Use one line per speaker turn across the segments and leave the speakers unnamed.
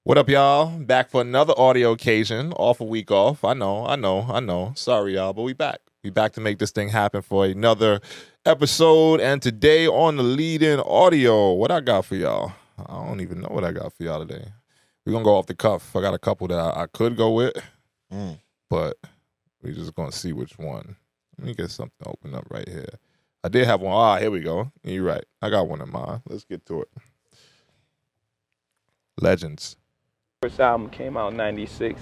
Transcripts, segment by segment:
What up, y'all? Back for another audio occasion. Off a week off. I know. Sorry, y'all, but we back. We back to make this thing happen for another episode. And today on the lead-in audio, what I got for y'all? I don't even know what I got for y'all today. We're going to go off the cuff. I got a couple that I could go with, but we're just going to see which one. Let me get something open up right here. I did have one. Here we go. You're right. I got one in mind. Let's get to it. Legends.
First album came out in '96.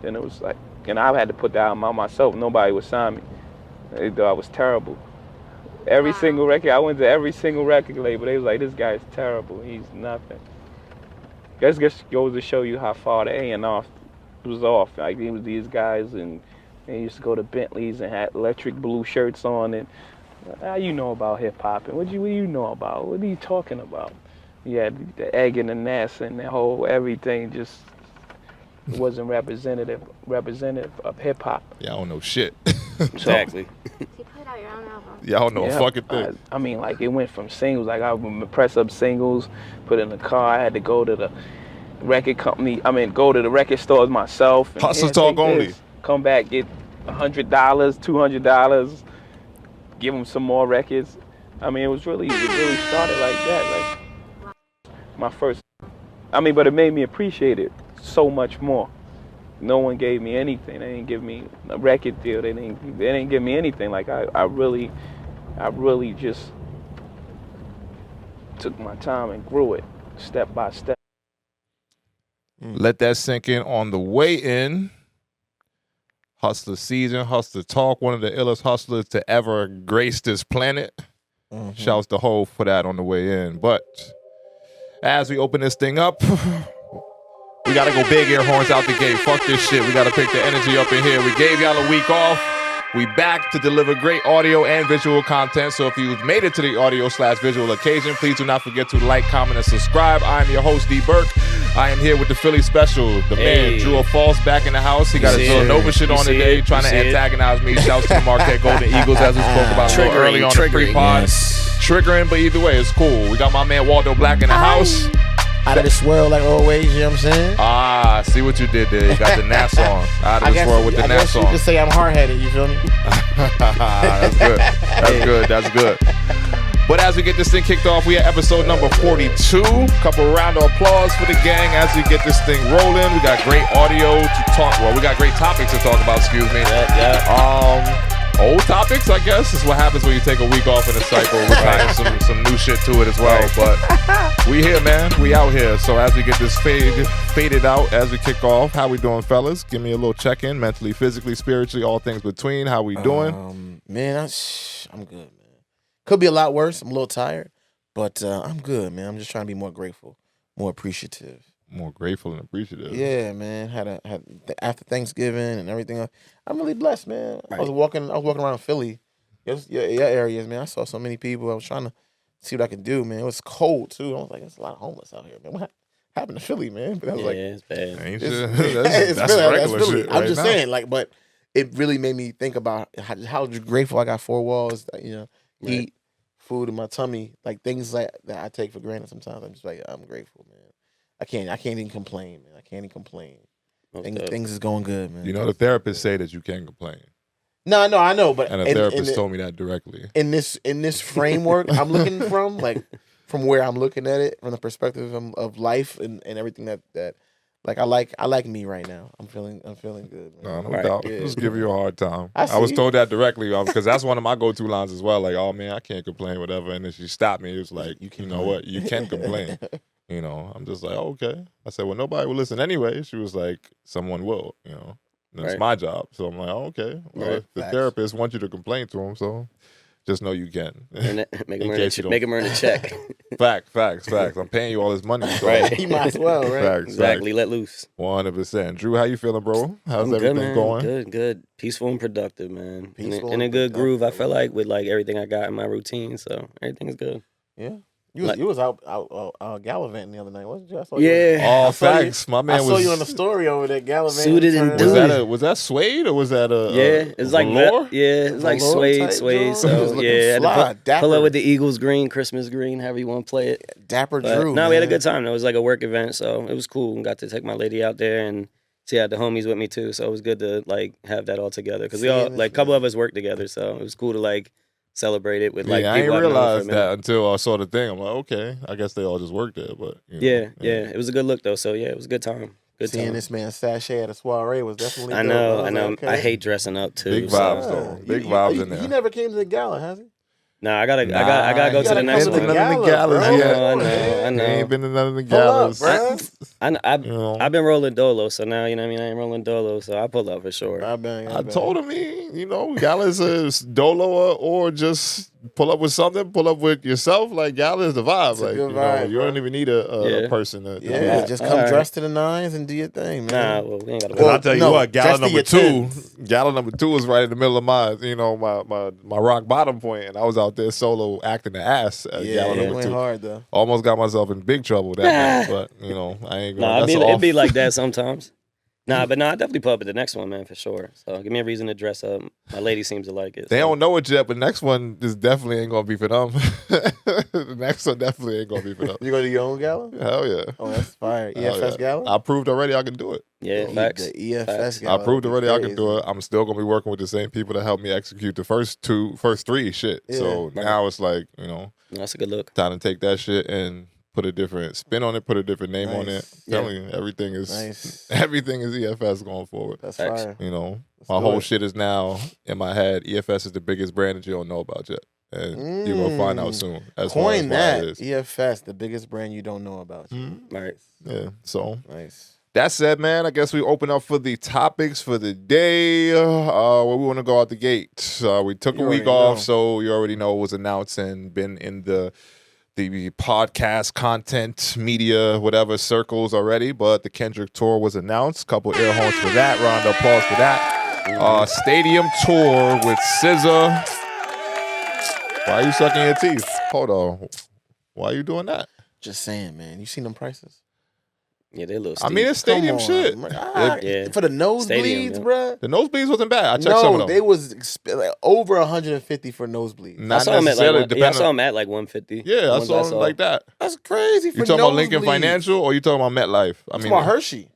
Then it was like, and I had to put the album out myself. Nobody would sign me. They thought I was terrible. Every single record, I went to every single record label. They was like, this guy's terrible. He's nothing. That just goes to show you how far the A&R was off. Like, it was these guys, and they used to go to Bentleys and had electric blue shirts on. And how you know about hip hop? And what do you know about? What are you talking about? Yeah, the egg and the nest and the whole everything just wasn't representative of hip hop.
Y'all don't know shit.
Exactly.
You put out your own album.
Y'all know a fucking thing.
I mean, like, it went from singles. Like, I would press up singles, put it in the car. I had to go to the record company. Go to the record stores myself. And
Hustle talk only.
Come back, get $100, $200, give them some more records. I mean, it really started like that. Like, my first, but it made me appreciate it so much more. No one gave me anything. They didn't give me a record deal. They didn't give me anything. Like, I really just took my time and grew it step by step.
Let that sink in on the way in. Hustler season, Hustler talk, one of the illest hustlers to ever grace this planet. Shouts to Hov for that on the way in. But as we open this thing up, we got to go big air horns out the gate. Fuck this shit. We got to pick the energy up in here. We gave y'all a week off. We back to deliver great audio and visual content. So if you've made it to the audio/visual occasion, please do not forget to like, comment, and subscribe. I'm your host, D. Burke. I am here with the Philly special. The man, Drew False, back in the house. He got his Villanova shit on today, trying to antagonize me. Shouts to the Marquette Golden Eagles, as we spoke about a little early on the pre-pod. Triggering, but either way, it's cool. We got my man Waldo Black in the house.
Out of this world, like always, you know what I'm saying?
See what you did there. You got the NAS on. Out of this world with the NAS on.
You can say I'm hard-headed, you feel me?
That's good. That's good. But as we get this thing kicked off, we at episode number 42. Couple round of applause for the gang as we get this thing rolling. We got great audio to talk. Well, we got great topics to talk about, excuse me. Old topics, I guess, is what happens when you take a week off in a cycle. We're tying some new shit to it as well. But we here, man. We out here. So as we get this faded out, as we kick off, how we doing, fellas? Give me a little check-in, mentally, physically, spiritually, all things between. How we doing?
Man, I'm good, man. Could be a lot worse. I'm a little tired, but I'm good, man. I'm just trying to be more grateful, more appreciative.
More grateful and appreciative.
Yeah, man. Had after Thanksgiving and everything. I'm really blessed, man. Right. I was walking around Philly, your areas, man. I saw so many people. I was trying to see what I could do, man. It was cold too. I was like, there's a lot of homeless out here, man. What happened to Philly, man? But I was
it's bad.
That's regular shit.
I'm just saying, like, but it really made me think about how grateful I got 4 walls, eat, food in my tummy, like things like that I take for granted sometimes. I'm just like, I'm grateful, man. I can't even complain, man. I can't even complain. Things is going good, man.
You know, the therapists say that you can't complain.
No, I know, but
and a therapist told me that directly.
In this framework, I'm looking from where I'm looking at it, from the perspective of life and everything that like I like me right now. I'm feeling good, man.
No doubt. Yeah. Just give you a hard time. I was told that directly because that's one of my go-to lines as well. Like, oh man, I can't complain, whatever. And then she stopped me. It was like, you know what? You can complain. You know, I'm just like, oh, okay. I said, well, nobody will listen anyway. She was like, someone will, you know. That's my job. So I'm like, oh, okay. Well, the therapist wants you to complain to him, so just know you can.
Make him earn a check.
Facts. I'm paying you all this money. So.
Right. You might as well, right?
Facts.
Exactly. Let loose.
100%. Drew, how you feeling, bro? How's everything going?
Good. Peaceful and productive, man. In a good groove, I feel like, with like everything I got in my routine. So everything's good.
Yeah. You was out gallivanting the other night, wasn't you? I saw
Yeah.
Oh, facts. My man
I
was.
saw you on the story over there gallivanting.
Suited and
Was that suede or was that a?
Yeah, it's like
velour?
it's like
Velour
suede.
type
So
joint?
yeah, I had to
Fly, dapper.
pull up with the Eagles green, Christmas green, however you want to play it.
Dapper
But
Drew.
no, we had a
man.
good time. It was like a work event, so it was cool. Got to take my lady out there and she had the homies with me too. So it was good to like have that all together because we all like a couple of us worked together. So it was cool to like celebrate it with like
I
people
didn't
I've known for a
realize
minute.
that until I saw the thing. I'm like, okay, I guess they all just work there. But you know,
Yeah, it was a good look though. So yeah, it was a good time. Good
Seeing
time.
this man sashay at a soiree was definitely.
I
dope.
know.
was like, okay.
I hate dressing up too.
Big
so-
vibes though. Big vibes in there.
He never came to the gala, has he?
Nah, I gotta go to the next
come
Been
to
to
the
one.
none of the
gala,
galas
bro.
yet.
I know.
He ain't been to none of the
Pull up,
galas.
bro.
You know.
I've been rolling dolo, so now you know what I mean. I ain't rolling dolo, so I pull up for sure.
I told him, galas is dolo or just pull up with something, pull up with yourself. Like gala is the vibe.
It's a
Like
good
you
vibe,
you don't even need a
Yeah.
person to do
Yeah,
that.
just
All
come
right.
dressed to the nines and do your thing,
Nah,
man.
well, we ain't gotta.
Well,
Well,
I'll tell you
no,
what, gala
just to
number
your
two.
tens.
Gala number two was right in the middle of my rock bottom point, and I was out there solo acting the ass at
Yeah,
gala
it
number
went
two.
hard though.
Almost got myself in big trouble that night, but I ain't going.
Nah,
That's
it'd be
off.
like that sometimes. Nah, but I definitely pull up at the next one, man, for sure. So give me a reason to dress up. My lady seems to like it.
They
so.
don't know it yet, but next one just definitely ain't gonna be for them. The next one definitely ain't gonna be for them.
You go to your own gala?
Hell yeah.
Oh, that's fire.
Hell
EFS
yeah.
gala?
I proved already I can do it.
Yeah, facts.
The EFS
Facts.
gala.
I proved
would be
already I can
crazy.
do it. I'm still gonna be working with the same people that helped me execute the first three shit. So
Yeah.
now it's like,
That's a good look.
time to take that shit and put a different spin on it, put a different name on it.
Nice.
I'm telling you, everything is
Nice.
everything is EFS going forward.
That's
Facts.
fire.
My
do
whole
it.
shit is now in my head. EFS is the biggest brand that you don't know about yet. And you're gonna find out soon. As far as
Coin
why
that.
it is.
EFS, the biggest brand you don't know about.
Right.
Yeah. So
Nice.
that said, man, I guess we open up for the topics for the day. Where we want to go out the gate. We took
You
a week
already
off,
know.
so you already know it was announced and been in the podcast, content, media, whatever circles already. But the Kendrick tour was announced. Couple air horns for that. Round of applause for that. Stadium tour with SZA. Why are you sucking your teeth? Hold on. Why are you doing that?
Just saying, man. You seen them prices?
Yeah, they're a little
I
steep.
mean, it's stadium
Come on.
shit.
Yeah.
For the nosebleeds,
Stadium, yeah.
bruh.
The nosebleeds wasn't bad. I checked some of
No,
them.
they was like over 150 for nosebleeds.
I
Not
saw him at
necessarily.
like I
depending
saw
on-
him at like 150.
Yeah,
The
I
ones
saw him like that.
That's crazy for
You talking about Lincoln
nosebleeds.
Financial or you talking about MetLife? I
I'm
mean,
talking about Hershey.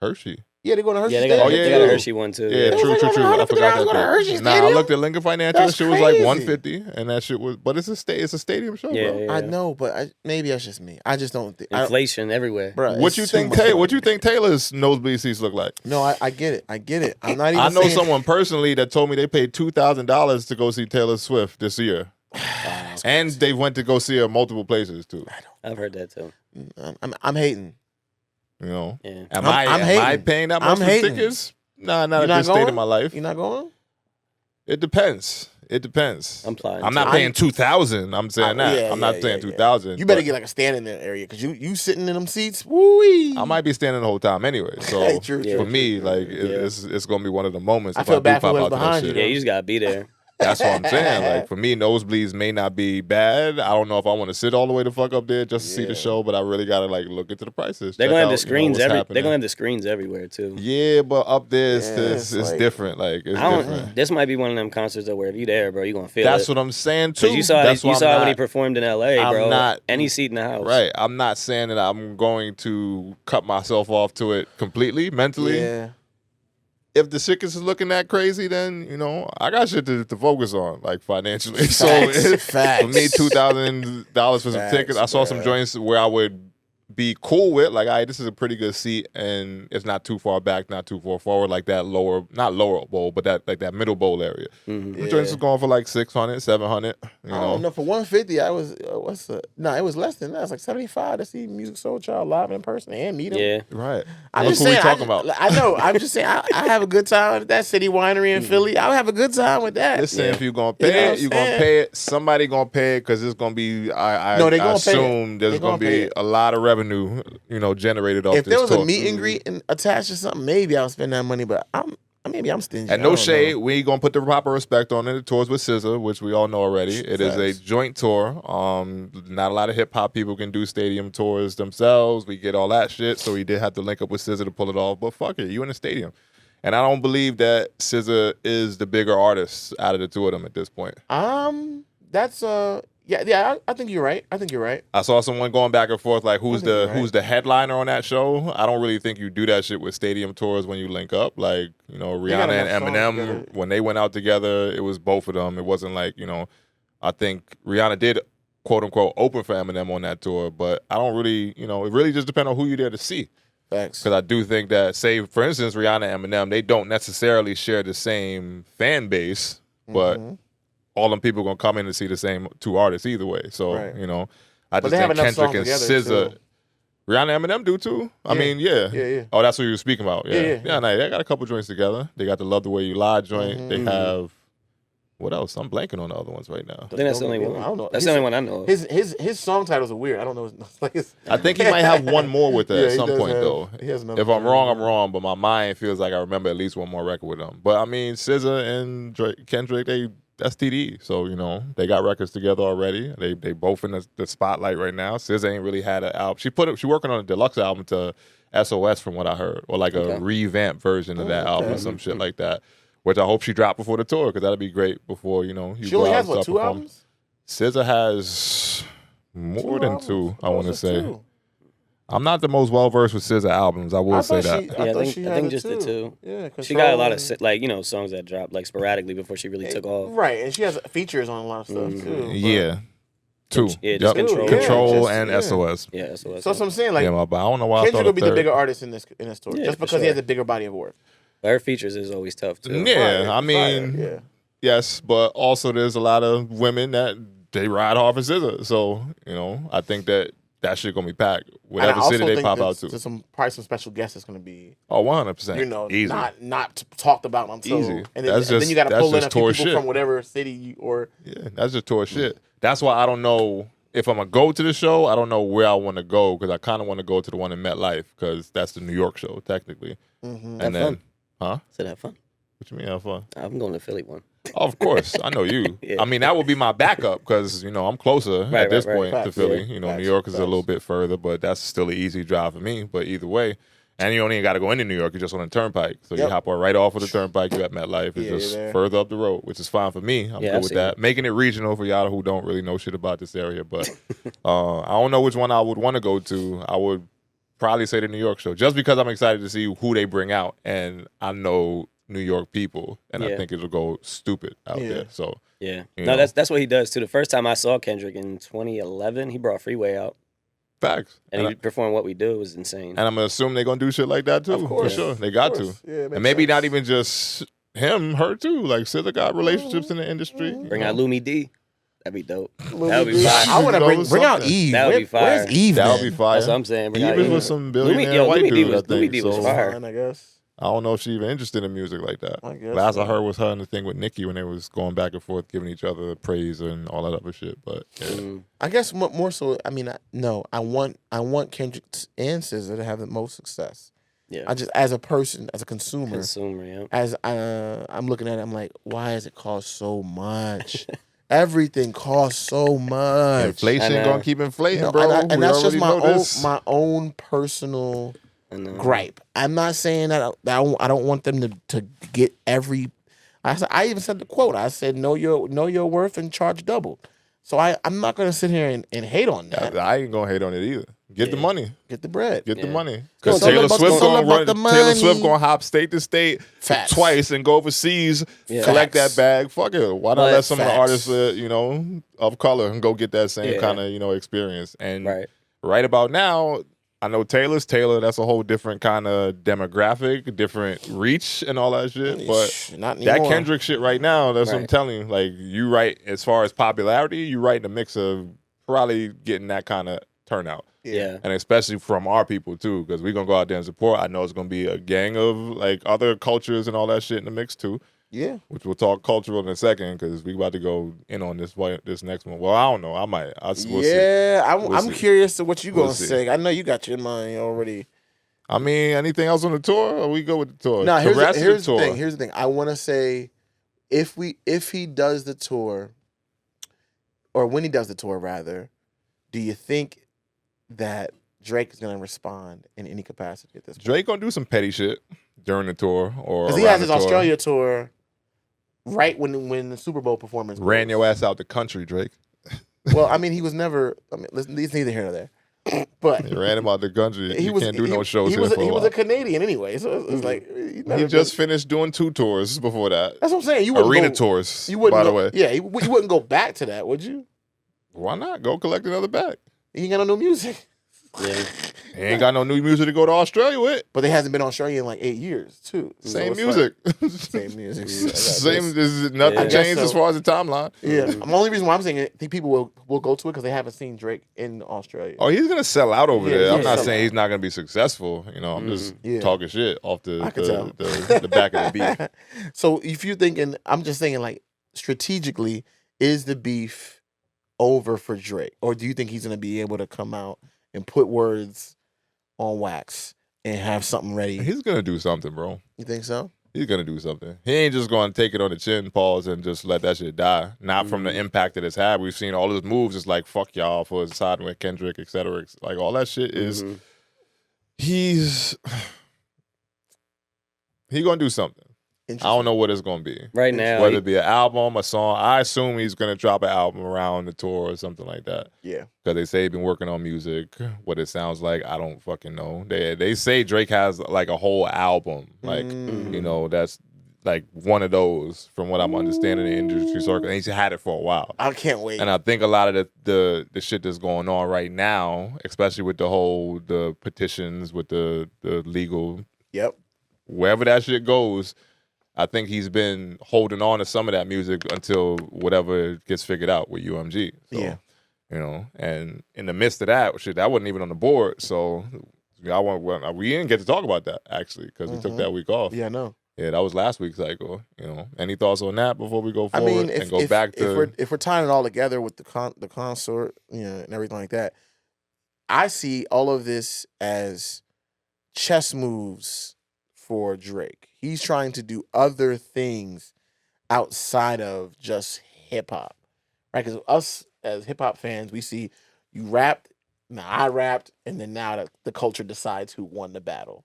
Hershey.
Yeah, they going to Hershey.
Yeah, they
Stadium.
got,
Oh, yeah,
they got a
yeah.
Hershey one too.
Yeah,
was
true.
like,
I forgot
$150
that.
going to Hershey
Nah, I
Stadium?
looked at Lincoln Financial.
That's
That shit was like
crazy.
150, and that shit was. But it's a stadium show,
Yeah,
bro.
yeah.
I know, but maybe that's just me. I just don't think.
Inflation everywhere.
Bruh,
What
it's
you
too
think?
much money.
What you think Taylor's nosebleed seats look like?
No, I get it. I get it. I'm not even.
I know
saying-
someone personally that told me they paid $2,000 to go see Taylor Swift this year, and they went to go see her multiple places too.
I've heard that too.
I'm hating.
You know,
Yeah.
am
I'm
I
hating.
paying that much
I'm
for
hating.
tickets? Nah, not
You
at
not
this state
going?
of my life.
You not going?
It depends. It depends.
I'm plotting
I'm not
to.
paying 2,000. I'm saying that.
Yeah,
I'm not
yeah,
saying
yeah.
2,000.
You better
but
get like a stand in that area because you sitting in them seats. Woo-wee.
I might be standing the whole time anyway. So
Hey, true,
Yeah.
for
true,
me,
true,
like
true.
it's gonna be one of the moments.
I
if
feel
do
bad for
pop
whoever's
out to that
behind
shit.
Yeah, you just gotta be there.
That's what I'm saying. Like for me, nosebleeds may not be bad. I don't know if I want to sit all the way the fuck up there just to see the
Yeah.
show, but I really gotta like look into the prices.
They're
check
gonna have
out,
the screens
what's
They're
happening.
gonna have the screens everywhere too.
Yeah, but up there
Yeah,
it's
it's like-
different. Like it's
I
different.
don't. This might be one of them concerts that where if you there, bro, you gonna feel
That's
it.
what I'm saying too.
Because you saw
That's
you
why I'm
saw when he
not-
performed in L.A.,
I'm
bro.
not-
Any seat in the house.
Right. I'm not saying that I'm going to cut myself off to it completely mentally.
Yeah.
If the shit is looking that crazy, then I got shit to focus on, like financially. So
Facts.
for me, $2,000 for some
Facts,
tickets. I saw some
bruh.
joints where I would be cool with, like, all right, this is a pretty good seat, and it's not too far back, not too far forward, like that not lower bowl, but that middle bowl area.
Mhm.
The joints is going for like 600, 700. You
I
know,
don't know. For 150, I was it was less than that. It's like 75 to see Music Soul Child live in person and meet him.
Yeah.
right?
I'm
Look
just
who
saying.
we talking about.
I know. I'm just saying. I have a good time at that City Winery in Philly. I'll have a good time with that.
Listen,
Yeah.
if you're gonna
You know
pay
what
it,
I'm
you're gonna
saying?
pay it. Somebody gonna pay it because it's gonna be. I
No, they gonna pay it.
assume there's
They
gonna
gonna pay
be
it.
a lot of revenue, generated off
If
this
there was
tour.
a meet and greet and attached to something, maybe I'll spend that money. But Maybe I'm stingy.
And no shade, we gonna put the proper respect on it. The tours with SZA, which we all know already. It is a joint tour. Not a lot of hip hop people can do stadium tours themselves. We get all that shit, so he did have to link up with SZA to pull it off. But fuck it, you in the stadium, and I don't believe that SZA is the bigger artist out of the two of them at this point.
That's Yeah, I think you're right.
I saw someone going back and forth like, who's the headliner on that show? I don't really think you do that shit with stadium tours when you link up. Like, Rihanna and Eminem, when they went out together, it was both of them. It wasn't like, I think Rihanna did, quote unquote, open for Eminem on that tour, but I don't really, it really just depends on who you're there to see.
Thanks.
Because I do think that, say, for instance, Rihanna and Eminem, they don't necessarily share the same fan base, but all them people gonna come in and see the same two artists either way. So I just think Kendrick and SZA, Rihanna and Eminem do too. I mean, yeah. Oh, that's what you were speaking about. Yeah. No, they got a couple joints together. They got the Love the Way You Lie joint. They have what else? I'm blanking on the other ones right now.
I think that's the only one.
I don't know.
That's the only one I know.
His song titles are weird. I don't know.
I think he might have one more with that at some point though.
He has
if I'm wrong, I'm wrong. But my mind feels like I remember at least one more record with them. But I mean, SZA and Kendrick, that's TDE. So, they got records together already. They both in the spotlight right now. SZA ain't really had an album. She working on a deluxe album to SOS from what I heard, or like a revamped version of that album or some shit like that, which I hope she dropped before the tour because that'd be great before, you
she only has, what, 2 albums?
SZA has more than 2, I want to say. 2. I'm not the most well-versed with SZA albums, I will say that.
I think just the 2. Yeah, she got a lot of, songs that dropped, sporadically before she really took off.
Right, and she has features on a lot of stuff, too.
Yeah. 2.
Yeah, just
Control and SOS.
Yeah, SOS.
So that's what I'm saying. Like,
but I don't know why
Kendrick will be the bigger artist in this tour, just because he has a bigger body of work.
But her features is always tough, too.
Yeah, I mean, yes, but also there's a lot of women that they ride hard for SZA. So, I think that shit gonna be packed. Whatever city they pop out to.
There's probably some special guests that's gonna be
100%.
Easy. not talked about until
easy.
And then you gotta pull in a few people from whatever city
that's just tour shit. That's why I don't know if I'm gonna go to the show. I don't know where I want to go because I kind of want to go to the one in MetLife because that's the New York show technically. And
have
then,
fun. Said have fun.
What you mean have fun?
I'm going to Philly one.
Oh, of course, I know you. I mean, that would be my backup because I'm closer at this point to Philly. New York is a little bit further, but that's still an easy drive for me. But either way, and you don't even got to go into New York. You're just on the turnpike, so you hop right off of the turnpike. You at MetLife. It's just further up the road, which is fine for me. I'm good with that. Making it regional for y'all who don't really know shit about this area, but I don't know which one I would want to go to. I would probably say the New York show, just because I'm excited to see who they bring out, and I know New York people, and I think it'll go stupid out there. So
that's what he does too. The first time I saw Kendrick in 2011, he brought Freeway out.
Facts.
And he performed What We Do. It was insane.
And I'm gonna assume they're gonna do shit like that too.
Of course.
For sure, they got to.
Yeah,
and maybe not even just him, her too. Like SZA got relationships in the industry.
Bring out Lumi D. That'd be dope.
That would be fire. I want to bring out Eve.
That would be fire.
Where's Eve?
That would be fire.
That's what I'm saying.
Eve is with some billionaire white dude.
Lumi D was fire.
I guess.
I don't know if she's even interested in music like that.
I guess
Last I heard was her and the thing with Nicki when they was going back and forth, giving each other praise and all that other shit. But
I guess more so. I mean, I want Kendrick and SZA to have the most success.
Yeah.
I just, as a person, as a consumer,
as
I'm looking at it, I'm like, why does it cost so much? Everything costs so much.
Inflation gonna keep inflating, bro.
And that's just my own personal gripe. I'm not saying that I don't want them to get every. I even said the quote. I said, know your worth and charge double. So I'm not gonna sit here and hate on that.
I ain't gonna hate on it either. Get the money.
Get the bread.
Get the money. Because Taylor Swift gonna hop state to state twice and go overseas, collect that bag. Fuck it. Why not let some of the artists, of color and go get that same kind of, experience? And right about now, I know Taylor. That's a whole different kind of demographic, different reach, and all that shit. But that Kendrick shit right now, that's what I'm telling you. Like, you right, as far as popularity, you right in the mix of probably getting that kind of turnout.
Yeah.
And especially from our people, too, because we're going to go out there and support. I know it's going to be a gang of, other cultures and all that shit in the mix, too.
Yeah.
Which we'll talk cultural in a second because we about to go in on this next one. Well, I don't know. I might. We'll see.
I'm curious to what you going to say. I know you got your mind already
I mean, anything else on the tour? Or we go with the tour?
No, here's
the
thing. Here's the thing. I want to say, if he does the tour, or when he does the tour, rather, do you think that Drake is going to respond in any capacity at this point?
Drake going to do some petty shit during the tour, or
because he has his Australia tour right when the Super Bowl performance
ran your ass out the country, Drake.
Well, I mean, he was never. I mean, listen, it's neither here nor there. But
he ran him out the country. He can't do no shows
he
here
was,
for a
he
while.
was a Canadian anyway, so it's like
he just finished doing 2 tours before that.
That's what I'm saying. You
Arena tours, by the way.
Yeah, you wouldn't go back to that, would you?
Why not? Go collect another bag.
He ain't got no new music.
Yeah.
He ain't got no new music to go to Australia with.
But they hasn't been in Australia in like 8 years, too.
Same music.
Same music.
Same. There's nothing changed as far as the timeline.
Yeah. The only reason why I'm saying it, I think people will go to it because they haven't seen Drake in Australia.
Oh, he's gonna sell out over there. I'm not saying
out.
he's not gonna be successful. You know, I'm just talking shit off the back of the beef.
So if you're thinking, I'm just saying, like, strategically, is the beef over for Drake, or do you think he's gonna be able to come out and put words on wax and have something ready?
He's gonna do something, bro.
You think so?
He's gonna do something. He ain't just gonna take it on the chin, pause, and just let that shit die. Not from the impact that it's had. We've seen all his moves. It's like fuck y'all for siding with Kendrick, etc. Like all that shit is. He gonna do something. I don't know what it's gonna be
right now.
Whether it be an album, a song. I assume he's gonna drop an album around the tour or something like that.
Yeah,
because they say he's been working on music. What it sounds like, I don't fucking know. They say Drake has like a whole album, like you know, that's like one of those from what I'm understanding in the industry circle. And he's had it for a while.
I can't wait.
And I think a lot of the shit that's going on right now, especially with the petitions with the legal, wherever that shit goes. I think he's been holding on to some of that music until whatever gets figured out with UMG. So, you know, and in the midst of that, shit, that wasn't even on the board. So we didn't get to talk about that, actually, because we took that week off.
Yeah, I know.
Yeah, that was last week's cycle. You know, any thoughts on that before we go forward and go back to...
If we're tying it all together with the consort, you know, and everything like that, I see all of this as chess moves for Drake. He's trying to do other things outside of just hip hop, right? Because us as hip hop fans, we see you rapped, now I rapped, and then now the culture decides who won the battle.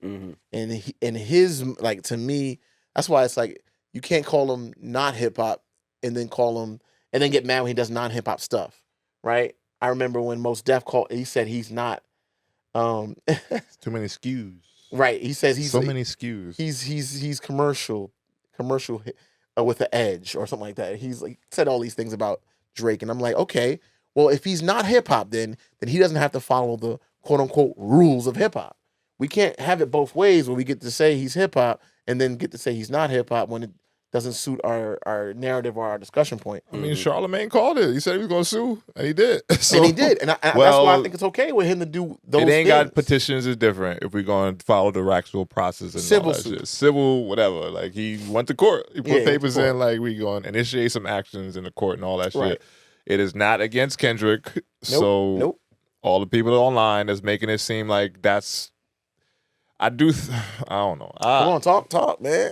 And his, like, to me, that's why it's like you can't call him not hip hop and then call him and then get mad when he does non hip hop stuff, right? I remember when Mos Def he said he's not.
Too many skews.
Right, he says he's
so many skews.
He's commercial with the edge or something like that. He's like said all these things about Drake, and I'm like, okay, well, if he's not hip hop, then he doesn't have to follow the quote unquote rules of hip hop. We can't have it both ways where we get to say he's hip hop and then get to say he's not hip hop when it doesn't suit our narrative or our discussion point.
I mean, Charlamagne called it. He said he was going to sue, and he did. So,
and he did, and that's why I think it's okay with him to do those. It
ain't
things.
got petitions is different if we're going to follow the actual process and
civil
all that shit. Civil, whatever. Like he went to court. He put papers in. Like we going to initiate some actions in the court and all that shit. It is not against Kendrick. So all the people online that's making it seem like that's. I don't know.
Come on, talk, man.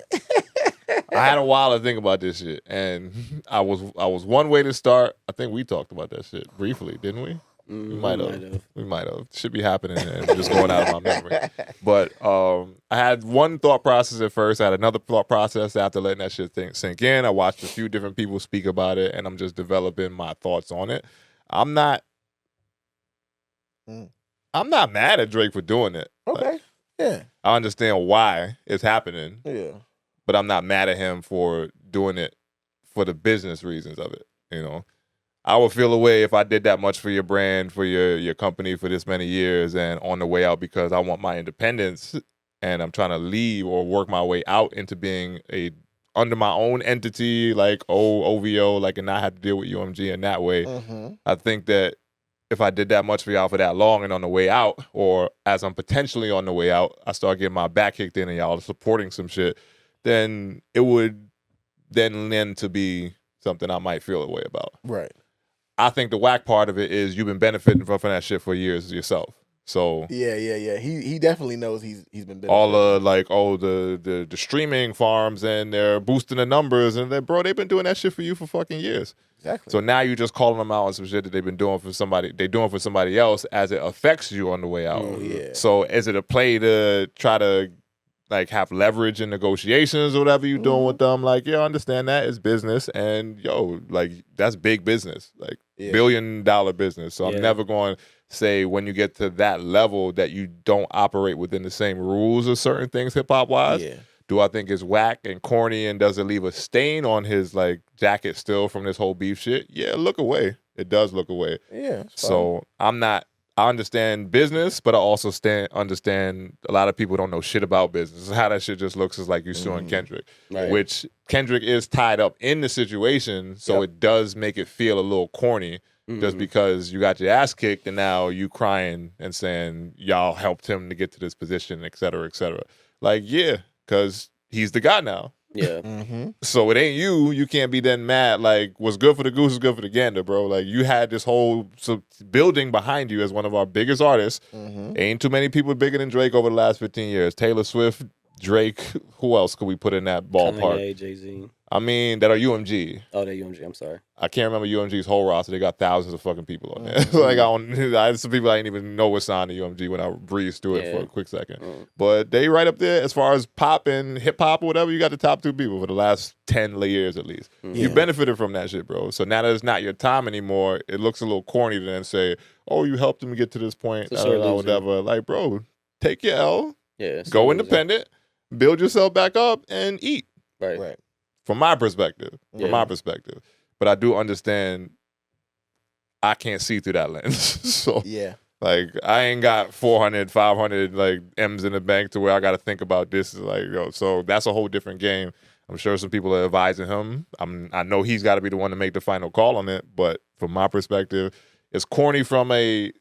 I had a while to think about this shit, and I was one way to start. I think we talked about that shit briefly, didn't we? We might have. We might have. Should be happening, and I'm just going out of my memory. But I had one thought process at first. I had another thought process after letting that shit sink in. I watched a few different people speak about it, and I'm just developing my thoughts on it. I'm not mad at Drake for doing it.
Okay. Yeah.
I understand why it's happening.
Yeah.
But I'm not mad at him for doing it for the business reasons of it. You know, I would feel a way if I did that much for your brand, for your company for this many years, and on the way out because I want my independence and I'm trying to leave or work my way out into being under my own entity, like OVO, like, and not have to deal with UMG in that way. I think that if I did that much for y'all for that long and on the way out, or as I'm potentially on the way out, I start getting my back kicked in and y'all are supporting some shit, then it would then lend to be something I might feel a way about.
Right.
I think the whack part of it is you've been benefiting from that shit for years yourself. So
yeah. He definitely knows he's been
all the streaming farms, and they're boosting the numbers, and they've been doing that shit for you for fucking years.
Exactly.
So now you just calling them out on some shit that they've been doing for somebody. They're doing for somebody else as it affects you on the way out.
Oh yeah.
So is it a play to try to like have leverage in negotiations or whatever you're doing with them? Like, yeah, I understand that it's business, and like that's big business, like $1 billion business. So I'm never going to say when you get to that level that you don't operate within the same rules of certain things hip hop wise.
Yeah.
Do I think it's whack and corny, and does it leave a stain on his like jacket still from this whole beef shit? Yeah, look away. It does look away.
Yeah.
So I understand business, but I also understand a lot of people don't know shit about business. How that shit just looks is like you suing Kendrick, which Kendrick is tied up in the situation, so it does make it feel a little corny. Just because you got your ass kicked and now you crying and saying y'all helped him to get to this position, et cetera, et cetera. Like, yeah, because he's the guy now.
Yeah.
So it ain't you. You can't be then mad. Like, what's good for the goose is good for the gander, bro. Like, you had this whole building behind you as one of our biggest artists. Ain't too many people bigger than Drake over the last 15 years. Taylor Swift, Drake, who else could we put in that ballpark?
Kanye, Jay-Z.
I mean, that are UMG.
Oh, they're UMG. I'm sorry.
I can't remember UMG's whole roster. They got thousands of fucking people on there. Like some people I didn't even know what signed to UMG when I breezed through it for a quick second. But they right up there as far as pop and hip hop or whatever. You got the top 2 people for the last 10 years at least. You benefited from that shit, bro. So now that it's not your time anymore, it looks a little corny to then say, "Oh, you helped him get to this point." Whatever. Like, bro, take your L.
Yeah.
Go independent. Build yourself back up and eat.
Right.
From my perspective. But I do understand I can't see through that lens. So like I ain't got 400, 500 like M's in the bank to where I got to think about this. Like, so that's a whole different game. I'm sure some people are advising him. I know he's got to be the one to make the final call on it. But from my perspective, it's corny from a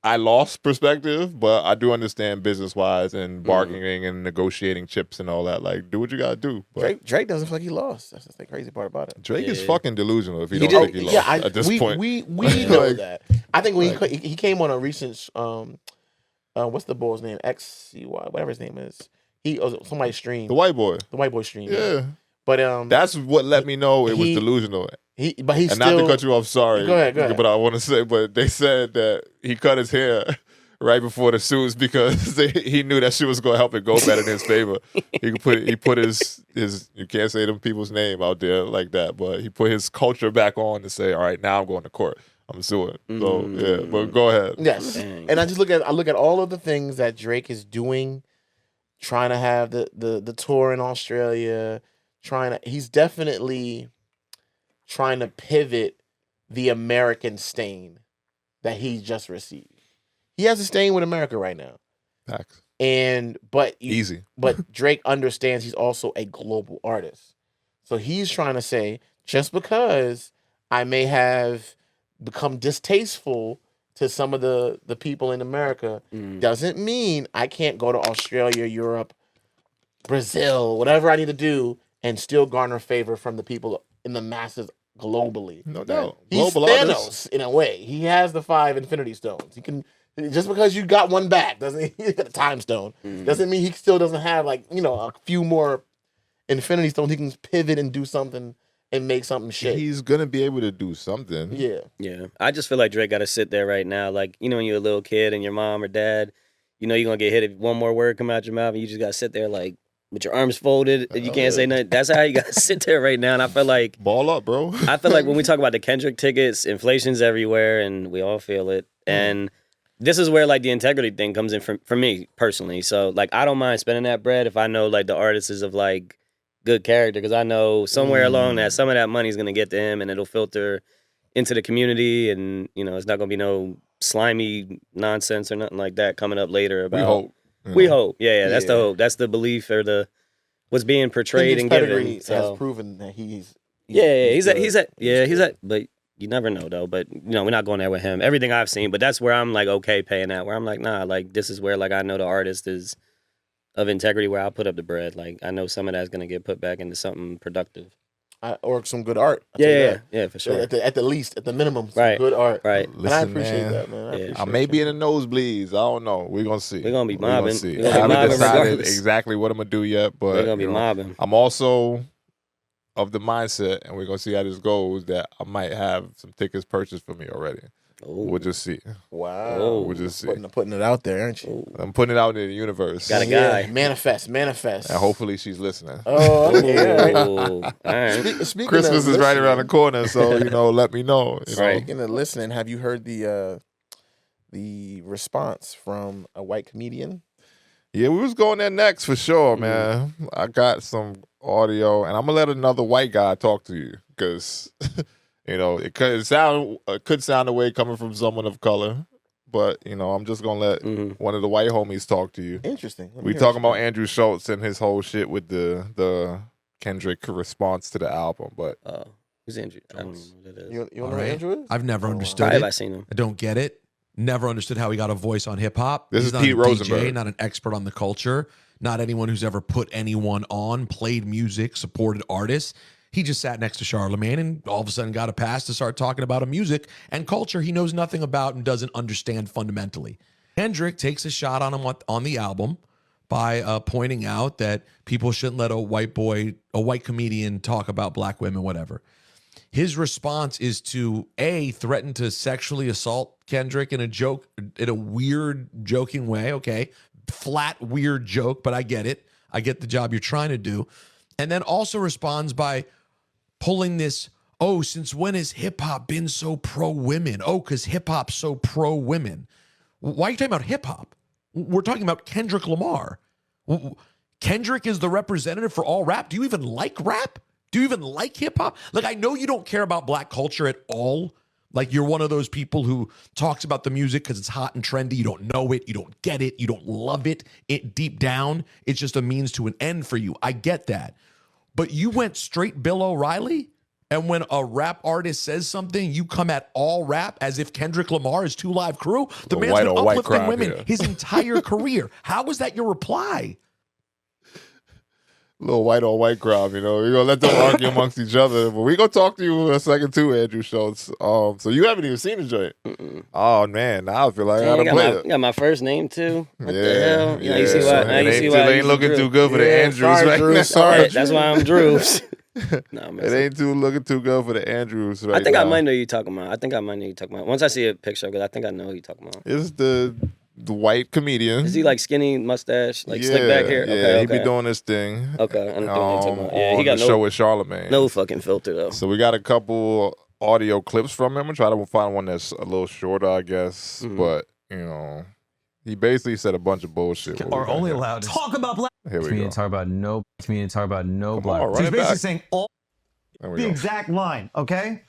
I lost perspective, but I do understand business wise and bargaining and negotiating chips and all that. Like, do what you gotta do. But
Drake doesn't feel like he lost. That's the crazy part about it.
Drake is fucking delusional if he don't think he lost at this point.
We know that. I think when he came on a recent what's the boy's name? XCY, whatever his name is. Somebody streamed
the white boy
streamed.
Yeah.
But
that's what let me know it was delusional.
But he's
not to cut you off, sorry.
Go ahead.
But I want to say, but they said that he cut his hair right before the suits because he knew that shit was going to help it go better in his favor. He put his you can't say them people's name out there like that, but he put his culture back on to say, all right, now I'm going to court. I'm suing. So yeah, but go ahead.
Yes, and I just look at all of the things that Drake is doing, trying to have the tour in Australia, he's definitely trying to pivot the American stain that he just received. He has a stain with America right now.
Facts.
Easy. But Drake understands he's also a global artist. So he's trying to say, just because I may have become distasteful to some of the people in America doesn't mean I can't go to Australia, Europe, Brazil, whatever I need to do, and still garner favor from the people in the masses globally.
No doubt.
He's
Global
Thanos
artists.
in a way. He has the 5 Infinity Stones. He can just because you got one back doesn't he got a Time Stone doesn't mean he still doesn't have a few more Infinity Stones. He can pivot and do something and make something shit.
He's gonna be able to do something.
Yeah. I just feel like Drake got to sit there right now, like when you're a little kid and your mom or dad, you're gonna get hit if one more word come out your mouth and you just gotta sit there like with your arms folded, and you can't say nothing. That's how you gotta sit there right now. And I feel like
ball up, bro.
I feel like when we talk about the Kendrick tickets, inflation's everywhere, and we all feel it. And this is where like the integrity thing comes in for me personally. So like I don't mind spending that bread if I know like the artist is of like good character, because I know somewhere along that some of that money is gonna get to him, and it'll filter into the community, and it's not gonna be no slimy nonsense or nothing like that coming up later. About
we hope.
We hope. Yeah, that's the hope. That's the belief or what's being portrayed and given. So
has proven that he's
he's at but you never know though. But we're not going there with him. Everything I've seen, but that's where I'm like okay paying that. Where I'm like, nah, like this is where like I know the artist is of integrity, where I'll put up the bread. Like I know some of that's gonna get put back into something productive.
or some good art.
Yeah, for sure.
At the least, at the minimum, some
Right.
good art.
Right.
And I appreciate that, man.
I may be in the nosebleeds. I don't know. We're gonna see.
We're gonna be mobbing.
See.
We're
I
gonna be
haven't
mobbing
decided
regardless.
exactly what I'm gonna do yet, but
We're gonna be mobbing.
I'm also of the mindset, and we're gonna see how this goes, that I might have some tickets purchased for me already.
Ooh.
We'll just see.
Wow.
Oh.
We'll just see.
Putting it out there, aren't you?
Ooh.
I'm putting it out in the universe.
Got a guy.
Manifest.
And hopefully she's listening.
Oh, okay.
Ooh. All right.
Speaking
Christmas
of
is right around the
listening-
corner, so let me know.
Right.
Speaking of listening, have you heard the response from a white comedian?
Yeah, we was going there next for sure,
Mm-hmm.
man. I got some audio, and I'm gonna let another white guy talk to you because it could sound the way coming from someone of color, but I'm just gonna let one of the white homies talk to you.
Interesting.
We talking about Andrew Schulz and his whole shit with the Kendrick response to the album, but
Who's Andrew? I don't even know who that is.
You know
All
who
right.
Andrew is?
I've never understood
Probably
it.
if I seen him.
I don't get it. Never understood how he got a voice on hip hop.
This
He's
is
not
Pete
a
Rosenberg.
DJ, not an expert on the culture, not anyone who's ever put anyone on, played music, supported artists. He just sat next to Charlemagne and all of a sudden got a pass to start talking about a music and culture he knows nothing about and doesn't understand fundamentally. Kendrick takes a shot on him on the album by pointing out that people shouldn't let a white comedian talk about black women, whatever. His response is to threaten to sexually assault Kendrick in a weird joking way. Okay. Flat, weird joke, but I get it. I get the job you're trying to do. And then also responds by pulling this, since when has hip hop been so pro women? Because hip hop's so pro women. Why are you talking about hip hop? We're talking about Kendrick Lamar. Kendrick is the representative for all rap. Do you even like rap? Do you even like hip hop? Like, I know you don't care about black culture at all. Like, you're one of those people who talks about the music because it's hot and trendy. You don't know it. You don't get it. You don't love it. Deep down, it's just a means to an end for you. I get that. But you went straight Bill O'Reilly, and when a rap artist says something, you come at all rap as if Kendrick Lamar is 2 Live Crew. The man's
white
been
on white
uplifting
crowd
women
here.
his entire career. How was that your reply?
Little white on white crowd, we're gonna let them argue amongst each other. But we gonna talk to you in a second too, Andrew Schulz. So you haven't even seen the joint. Oh man, now I feel like I gotta play it.
Got my first name too. What
Yeah,
the hell?
yeah.
You see why? Now you see why
It
I
ain't
use
looking
Drew.
too good for the
Yeah,
Andrews
sorry,
right
Drew,
now.
sorry.
That's why I'm Drew. No,
It ain't looking too good for the Andrews right now.
I think I might know who you're talking about. Once I see a picture, because I think I know who you're talking about.
It's the white comedian.
Is he like skinny mustache, like slick back hair?
Yeah,
Okay,
he be doing this thing.
Okay, I know what you're talking about. Yeah, he
on
got
the show with Charlemagne.
no fucking filter though.
So we got a couple audio clips from him. I'm trying to find one that's a little shorter, I guess.
Mm-hmm.
But he basically said a bunch of bullshit.
Are only allowed to talk about black
Here we go.
community, talk about no
Come
black.
on, run
So he's
it
basically
back.
saying all
There we
The
go.
exact line, okay?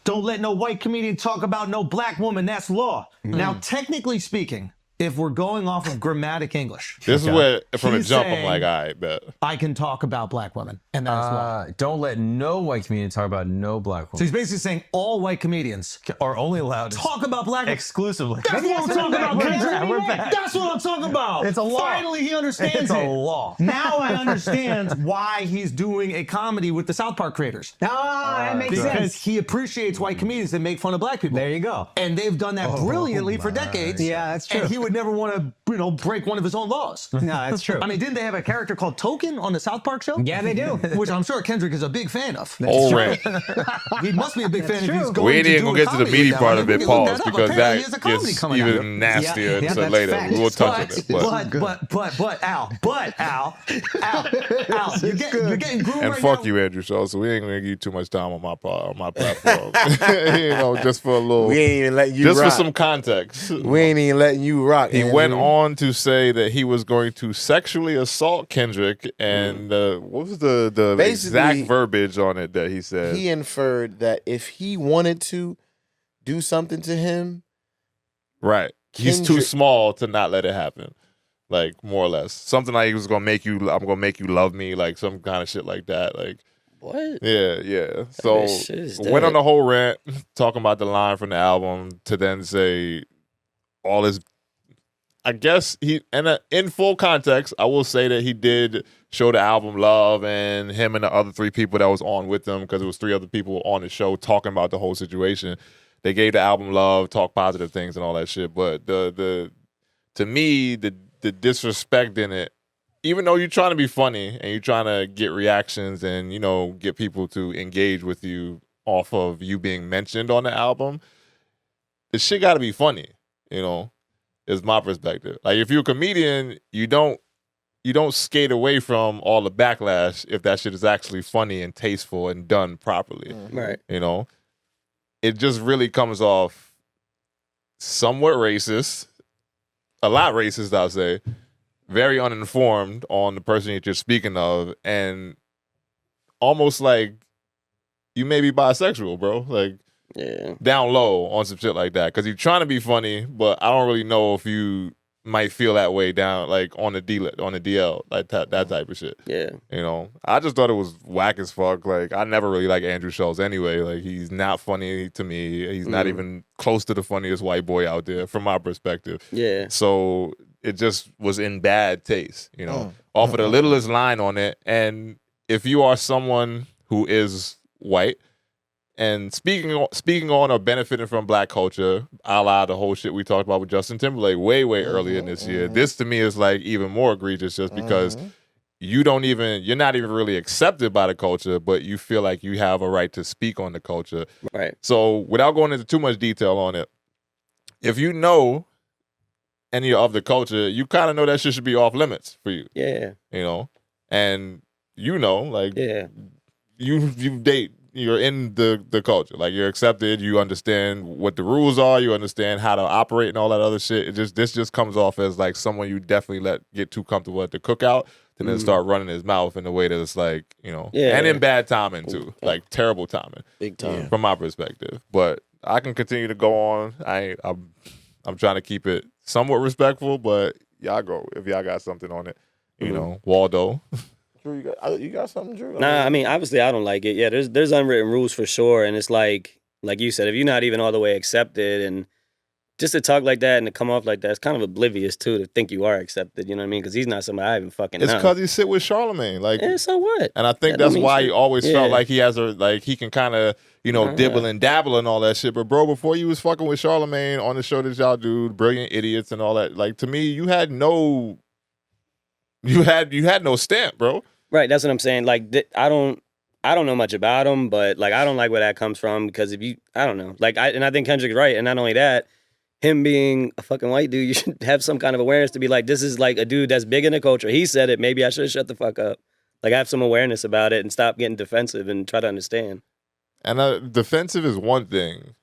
Don't let no white comedian talk about no black woman. That's law. Now, technically speaking, if we're going off of grammatic English,
This is where, from the
He's
jump, I'm
saying-
like, all right, bet.
I can talk about black women, and that is law.
Don't let no white community talk about no black
So
woman.
he's basically saying all white comedians
Are only allowed to
talk about black women.
exclusively.
That's what I'm talking about.
We're
Kendrick.
back, we're back.
That's what I'm talking about.
It's a law.
Finally, he understands
It's a
it.
law.
Now I understand why he's doing a comedy with the South Park creators.
that makes
Because
sense.
he appreciates white comedians that make fun of black people.
There you go.
And they've done that brilliantly for decades.
Yeah, that's true.
And he would never want to, break one of his own laws.
No, that's true.
I mean, didn't they have a character called Token on the South Park show?
Yeah, they do.
Which I'm sure Kendrick is a big fan of.
Whole rant.
He must be a big fan if he's
true.
going
We ain't
to
even
do
gonna
a
get to the
comedy
meaty
with
part
that
of
one.
it,
You can look
pause,
that up.
because
Apparently he has a
that
comedy
gets
coming out.
even nastier
Yeah,
into
that's
later.
facts.
We'll touch on it.
Al, you're getting groomed
And
right
fuck
now.
you, Andrew Schulz. So we ain't gonna give you too much time on my platform. Just for a little,
We ain't even letting you
just
rock.
for some context.
We ain't even letting you rock.
He
Andrew.
went on to say that he was going to sexually assault Kendrick, and what was the
Basically,
exact verbiage on it that he said?
He inferred that if he wanted to do something to him,
Right, he's too
Kendrick-
small to not let it happen. Like, more or less, something like he was gonna make you. I'm gonna make you love me, like some kind of shit like that. Like,
What?
yeah. So
shit is
went
dead.
on the whole rant talking about the line from the album to then say all his I guess in full context, I will say that he did show the album love, and him and the other 3 people that was on with him, because it was 3 other people on the show talking about the whole situation. They gave the album love, talk positive things and all that shit. But to me, the disrespect in it, even though you're trying to be funny and you're trying to get reactions and, get people to engage with you off of you being mentioned on the album, the shit got to be funny, is my perspective. Like, if you're a comedian, you don't skate away from all the backlash if that shit is actually funny and tasteful and done properly.
Right.
It just really comes off somewhat racist, a lot racist, I'll say, very uninformed on the person that you're speaking of, and almost like you may be bisexual, bro. Like,
yeah,
down low on some shit like that, because you're trying to be funny, but I don't really know if you might feel that way down, like on the DL, like that type of shit.
Yeah.
I just thought it was whack as fuck. Like, I never really liked Andrew Schulz anyway. Like, he's not funny to me. He's not even close to the funniest white boy out there from my perspective.
Yeah.
So it just was in bad taste, off of the littlest line on it. And if you are someone who is white, and speaking on or benefiting from black culture, a la the whole shit we talked about with Justin Timberlake way earlier in this year, this to me is like even more egregious, just because you're not even really accepted by the culture, but you feel like you have a right to speak on the culture.
Right.
So without going into too much detail on it, if you know any of the culture, you kind of know that shit should be off limits for you.
Yeah.
And like,
yeah,
you date. You're in the culture, like, you're accepted. You understand what the rules are. You understand how to operate and all that other shit. This just comes off as like someone you definitely get too comfortable at the cookout, and then start running his mouth in a way that's like, and in bad timing too, like terrible timing,
big time
from my perspective. But I can continue to go on. I'm trying to keep it somewhat respectful, but y'all go if y'all got something on it. Waldo.
Drew, you got something, Drew?
Nah, I mean, obviously I don't like it. Yeah, there's unwritten rules for sure, and it's like you said, if you're not even all the way accepted, and just to talk like that and to come off like that, it's kind of oblivious too, to think you are accepted. You know what I mean? Because he's not somebody I even fucking know.
It's because he sit with Charlemagne, like,
yeah, so what?
And I think that's why he always felt like he has he can kind of dibble and dabble and all that shit. But bro, before you was fucking with Charlemagne on the show that y'all do, Brilliant Idiots and all that, like, to me, you had no stamp, bro.
Right, that's what I'm saying. Like, I don't know much about him, but like, I don't like where that comes from, because I don't know. Like, I think Kendrick's right, and not only that, him being a fucking white dude, you should have some kind of awareness to be like, this is like a dude that's big in the culture. He said it. Maybe I should shut the fuck up. Like, have some awareness about it and stop getting defensive and try to understand.
And defensive is one thing,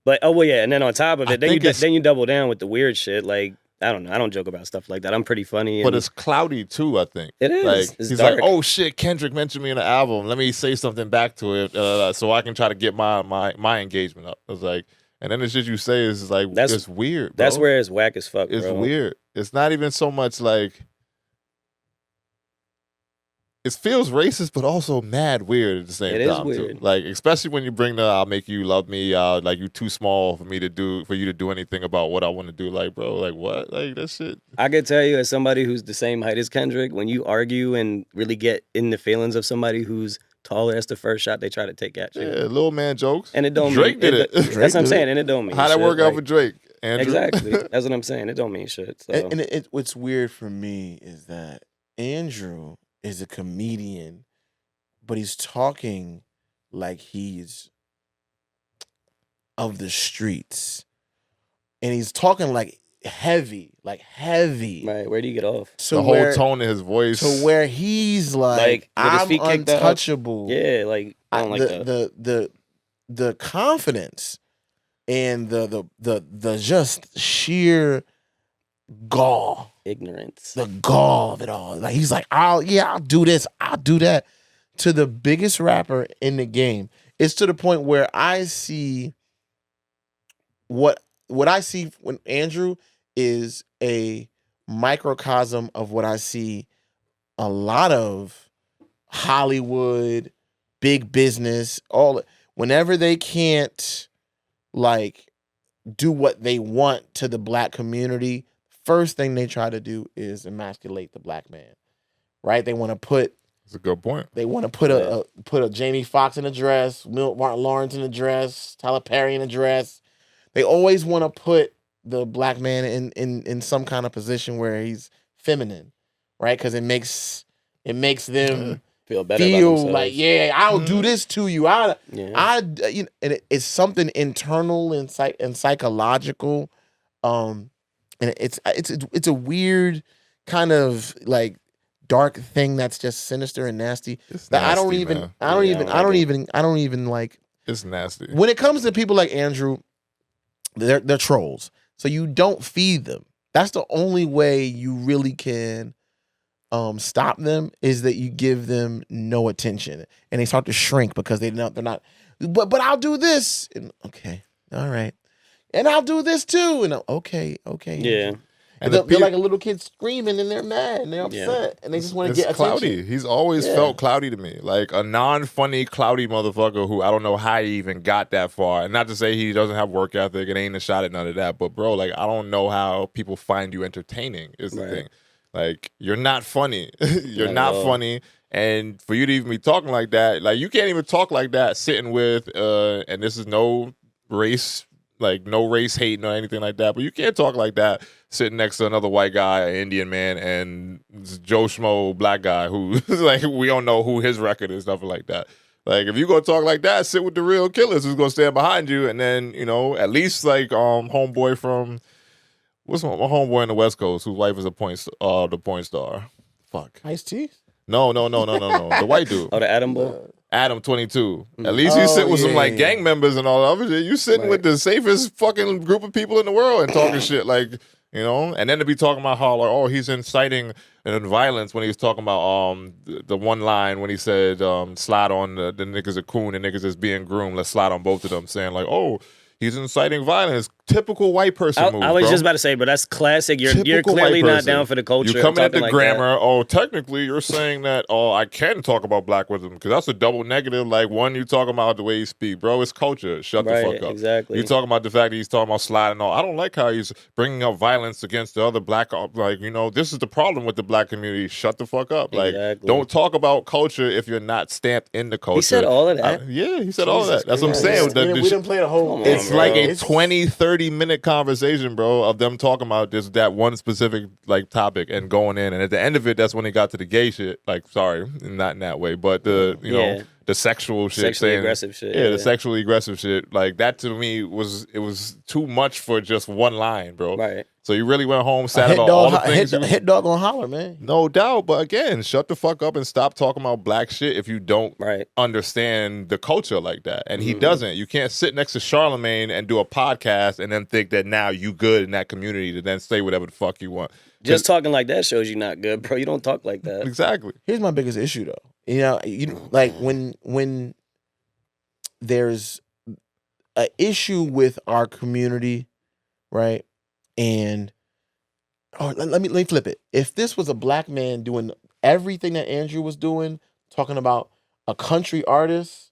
but and then on top of it, then you double down with the weird shit. Like, I don't know. I don't joke about stuff like that. I'm pretty funny.
But it's cloudy too, I think.
It is.
Like,
it's
he's
dark.
like, oh shit, Kendrick mentioned me in the album. Let me say something back to it so I can try to get my engagement up. I was like, and then the shit you say is like, it's weird, bro.
That's where it's whack as fuck,
It's
bro.
weird. It's not even so much like, it feels racist, but also mad weird at the same time.
It is weird.
Too. Like, especially when you bring the "I'll make you love me," like, you too small for you to do anything about what I want to do. Like, bro, like, what? Like, that shit.
I could tell you, as somebody who's the same height as Kendrick, when you argue and really get in the feelings of somebody who's taller, that's the first shot they try to take at you.
Yeah, little man jokes.
And it don't
Drake
mean
did it.
That's what I'm saying, and it don't mean
How'd that
shit.
work out for Drake, Andrew?
Exactly. That's what I'm saying. It don't mean shit. So.
And what's weird for me is that Andrew is a comedian, but he's talking like he's of the streets. And he's talking like heavy.
Right, where do you get off?
The whole tone of his voice.
To where he's like
with his
I'm
feet kicked up.
untouchable.
Yeah, like, I don't like that.
The confidence and the just sheer gall.
Ignorance.
The gall of it all. Like, he's like, I'll do this, I'll do that. To the biggest rapper in the game. It's to the point where I see what I see when Andrew is a microcosm of what I see a lot of Hollywood, big business, whenever they can't like do what they want to the black community, first thing they try to do is emasculate the black man, right? They want to put.
That's a good point.
They want to put a Jamie Foxx in a dress, Martin Lawrence in a dress, Tyler Perry in a dress. They always want to put the black man in some kind of position where he's feminine, right? Because it makes them
feel better.
Feel like, yeah, I'll do this to you. And it's something internal and psychological. And it's a weird kind of like dark thing that's just sinister and nasty. That I don't even like.
It's nasty.
When it comes to people like Andrew, they're trolls. So you don't feed them. That's the only way you really can stop them, is that you give them no attention, and they start to shrink because they're not. But I'll do this. And, okay, all right, and I'll do this too. And okay.
Yeah.
And they're like a little kid screaming, and they're mad and they're upset, and they just want to get
cloudy.
attention.
He's always felt cloudy to me, like a non-funny, cloudy motherfucker who I don't know how he even got that far. And not to say he doesn't have work ethic and ain't a shot at none of that, but bro, like I don't know how people find you entertaining is the thing. Like you're not funny, you're not funny, and for you to even be talking like that, like you can't even talk like that sitting with, and this is no race. Like no race hating or anything like that, but you can't talk like that sitting next to another white guy, an Indian man, and Joe Schmo black guy who like we don't know who his record is, stuff like that. Like if you gonna talk like that, sit with the real killers who's gonna stand behind you, and then at least like homeboy from what's my homeboy in the West Coast whose wife is the point star. Fuck.
Ice-T?
No. The white dude.
Oh, the Adam boy.
Adam 22. At least you sit with some like gang members and all that other shit. You sitting with the safest fucking group of people in the world and talking shit like, and then to be talking about how like, he's inciting violence when he was talking about the one line when he said slide on the niggas a coon and niggas is being groomed. Let's slide on both of them, saying like, he's inciting violence. Typical white person move.
I was
bro.
just about to say, but that's classic. You're
Typical
clearly
white
not
person.
down for the culture.
You coming at the
like
grammar. Technically, you're saying that. I can talk about black wisdom because that's a double negative. Like one, you talking about the way he speak, bro. It's culture. Shut the fuck up.
Exactly.
You talking about the fact that he's talking about sliding on. I don't like how he's bringing up violence against the other black. Like this is the problem with the black community. Shut the fuck up. Like don't talk about culture if you're not stamped in the culture.
He said all of that.
He said all of that. That's what I'm saying.
We didn't play the whole.
It's like a 20-30 minute conversation, bro, of them talking about that one specific like topic and going in, and at the end of it, that's when he got to the gay shit. Like, sorry, not in that way, but the the sexual shit,
sexually aggressive shit.
Yeah, the sexually aggressive shit. Like that to me was too much for just one line, bro.
Right.
So you really went home, sad about all the things.
Hit dog gonna holler, man.
No doubt, but again, shut the fuck up and stop talking about black shit if you don't understand the culture like that. And he doesn't. You can't sit next to Charlemagne and do a podcast and then think that now you good in that community to then say whatever the fuck you want.
Just talking like that shows you not good, bro. You don't talk like that.
Exactly.
Here's my biggest issue, though. Like when there's an issue with our community, right? And let me flip it. If this was a black man doing everything that Andrew was doing, talking about a country artist,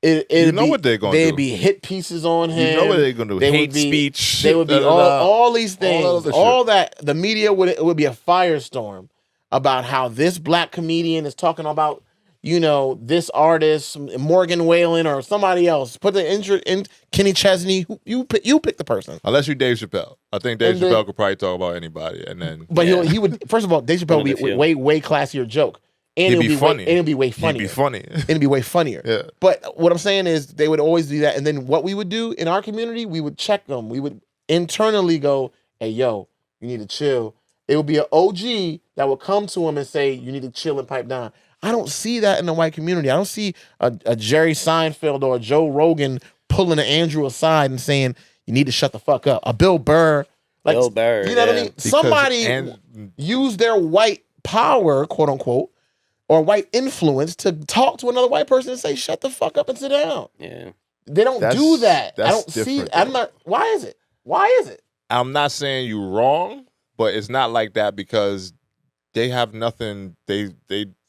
what
they're gonna do.
They'd be hit pieces on him.
You know what they're gonna do. Hate speech.
They would be all these things. All that the media would be a firestorm about how this black comedian is talking about this artist, Morgan Wallen or somebody else. Put the interest in Kenny Chesney. You pick the person.
Unless you Dave Chappelle. I think Dave Chappelle could probably talk about anybody. And then,
but he would. First of all, Dave Chappelle would be way classier joke, and it'd be funny. And it'd be way funnier.
He'd be funny.
It'd be way funnier.
Yeah.
But what I'm saying is they would always do that, and then what we would do in our community, we would check them. We would internally go, "Hey, yo, you need to chill." It would be an OG that would come to him and say, "You need to chill and pipe down." I don't see that in the white community. I don't see a Jerry Seinfeld or a Joe Rogan pulling an Andrew aside and saying, you need to shut the fuck up. A Bill Burr.
Bill Burr,
you know what I mean?
Because
Somebody use their white power, quote unquote, or white influence to talk to another white person and say, shut the fuck up and sit down.
Yeah.
They don't do that. I don't see
different,
I'm not why is it? Why is it?
I'm not saying you wrong, but it's not like that because they have nothing. They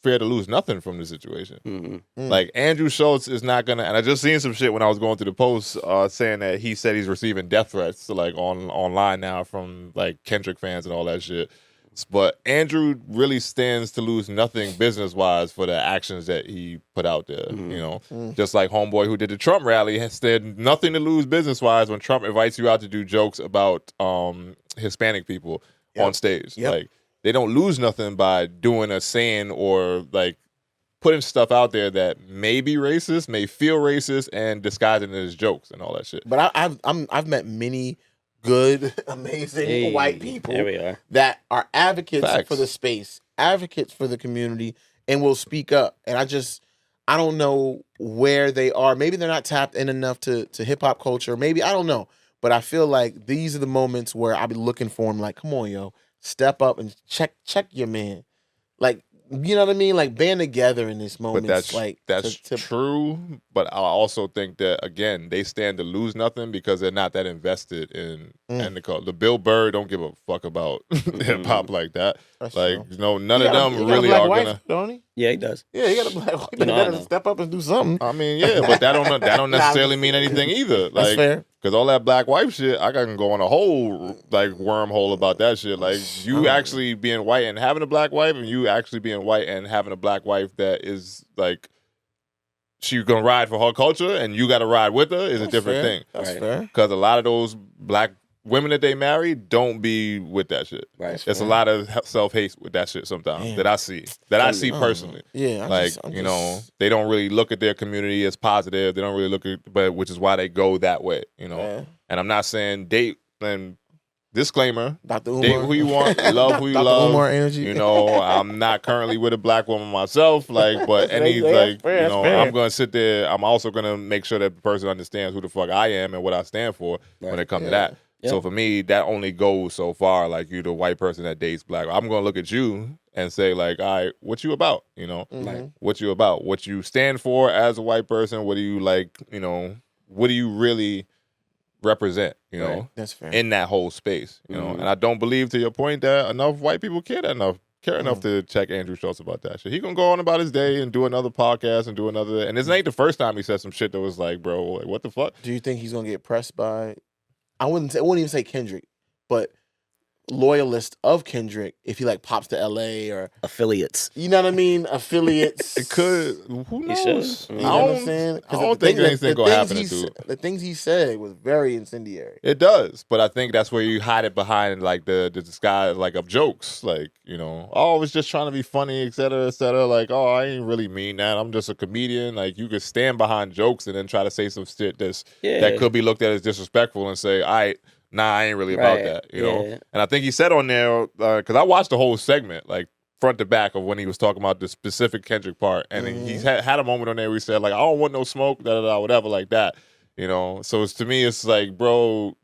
fair to lose nothing from the situation.
Mm-hmm.
Like Andrew Schulz is not gonna, and I just seen some shit when I was going through the post saying that he said he's receiving death threats like online now from like Kendrick fans and all that shit. But Andrew really stands to lose nothing business wise for the actions that he put out there. You know, just like homeboy who did the Trump rally has said nothing to lose business wise when Trump invites you out to do jokes about Hispanic people on stage. Like they don't lose nothing by doing a saying or like putting stuff out there that may be racist, may feel racist, and disguising it as jokes and all that shit.
But I've met many good, amazing white people
There we are.
that are advocates
Facts.
for the space, advocates for the community, and will speak up. And I don't know where they are. Maybe they're not tapped in enough to hip hop culture. Maybe, I don't know. But I feel like these are the moments where I'll be looking for them. Like, come on, yo, step up and check your man. Like, you know what I mean? Like, band together in this moment.
But that's
like
true. But I also think that again, they stand to lose nothing because they're not that invested in the culture. The Bill Burr don't give a fuck about hip hop like that.
That's
like
true.
you know, none of them
He got a
really
black
are
wife,
gonna.
don't he?
Yeah, he does.
Yeah, he got a black wife. He
No, I
better
know.
step up and do something.
I mean, yeah, but that don't necessarily mean anything either.
That's
Like,
fair.
because all that black wife shit, I can go on a whole like wormhole about that shit. Like you actually being white and having a black wife, and you actually being white and having a black wife that is like she's gonna ride for her culture, and you got to ride with her is a different thing.
That's
Right.
fair.
Because a lot of those black women that they marry don't be with that shit.
Right.
It's a lot of self-hate with that shit sometimes
Damn.
that I see. That I see personally.
Yeah,
You know, they don't really look at their community as positive. They don't really look at, but which is why they go that way, you know.
Yeah.
And I'm not saying date, and disclaimer,
Dr. Umar.
date who you want, love who you
Dr.
love.
Umar energy.
You know, I'm not currently with a black woman myself, like, but any,
That's
like,
fair,
you know,
that's fair.
I'm going to sit there. I'm also going to make sure that the person understands who the fuck I am and what I stand for when it comes to that.
Yeah.
So for me, that only goes so far. Like, you the white person that dates black. I'm going to look at you and say, like, all right, what you about? You know,
Mm-hmm.
what you about? What you stand for as a white person? What do you like? You know, what do you really represent? You know,
That's fair.
in that whole space. You know, and I don't believe, to your point, that enough white people care enough to check Andrew Schulz about that shit. He gonna go on about his day and do another podcast and do another. And this ain't the first time he said some shit that was like, bro, like, what the fuck?
Do you think he's gonna get pressed by? I wouldn't even say Kendrick, but loyalist of Kendrick if he like pops to LA or
Affiliates.
you know what I mean, affiliates.
It could. Who
He
knows?
should.
You know what I'm saying?
I don't think anything gonna happen to dude.
The things he said was very incendiary.
It does, but I think that's where you hide it behind like the disguise like of jokes, like, you know, oh, I was just trying to be funny, et cetera, et cetera. Like, oh, I ain't really mean that. I'm just a comedian. Like, you could stand behind jokes and then try to say some shit that could be looked at as disrespectful and say, nah, I ain't really about
Right.
that, you know.
Yeah.
And I think he said on there because I watched the whole segment, like front to back, of when he was talking about the specific Kendrick part, and he had a moment on there where he said like, I don't want no smoke, whatever, like that, you know. So to me, it's like, bro,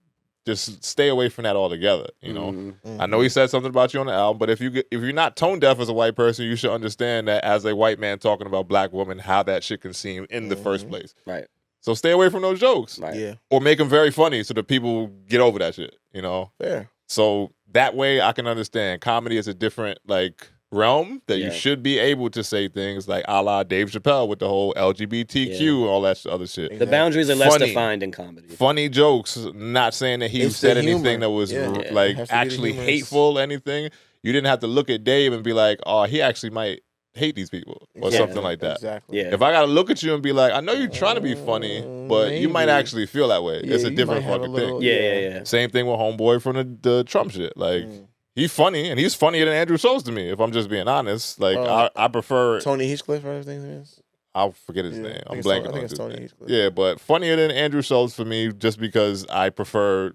just stay away from that altogether, you know. I know he said something about you on the album, but if you're not tone deaf as a white person, you should understand that as a white man talking about black women, how that shit can seem in the first place.
Right.
So stay away from those jokes.
Right.
Yeah,
Or make them very funny so that people get over that shit, you know?
fair.
So that way I can understand. Comedy is a different, like, realm that you
Yeah.
should be able to say things like a la Dave Chappelle with the whole LGBTQ and all that other shit.
The boundaries are less
Funny.
defined in comedy.
Funny jokes, not saying that he
It's
said
the humor.
anything that was
Yeah.
Yeah.
like
It has to be the
actually
humor.
hateful, anything. You didn't have to look at Dave and be like, oh, he actually might hate these people or
Yeah,
something like that.
Exactly.
Yeah.
If I gotta look at you and be like, I know you're trying to be funny, but you might
Maybe.
actually feel that way.
Yeah,
It's a
you
different
might have a
fucking
little-
thing.
Yeah.
Same thing with homeboy from the Trump shit. Like, he's funny, and he's funnier than Andrew Schulz to me, if I'm just being honest. Like, I prefer...
Tony Hinchcliffe or everything is.
I'll forget his
Yeah,
name.
I
I'm
think it's Tony-
blanking
I
on
think it's
his
Tony
name.
Hinchcliffe.
Yeah, but funnier than Andrew Schulz for me, just because I prefer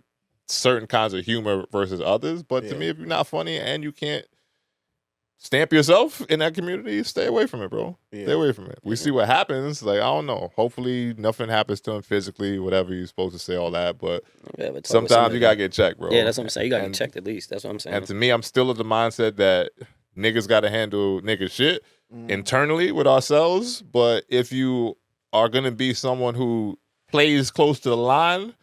certain kinds of humor versus others. But to
Yeah.
me, if you're not funny and you can't stamp yourself in that community, stay away from it, bro.
Yeah.
Stay away from it. We see what happens. Like, I don't know. Hopefully nothing happens to him physically, whatever you're supposed to say, all that. But
Yeah, but talk with
sometimes
somebody.
you gotta get checked, bro.
Yeah, that's what I'm saying. You got to
And-
get checked at least. That's what I'm saying.
And to me, I'm still of the mindset that niggas got to handle nigga shit internally with ourselves. But if you are going to be someone who plays close to the line,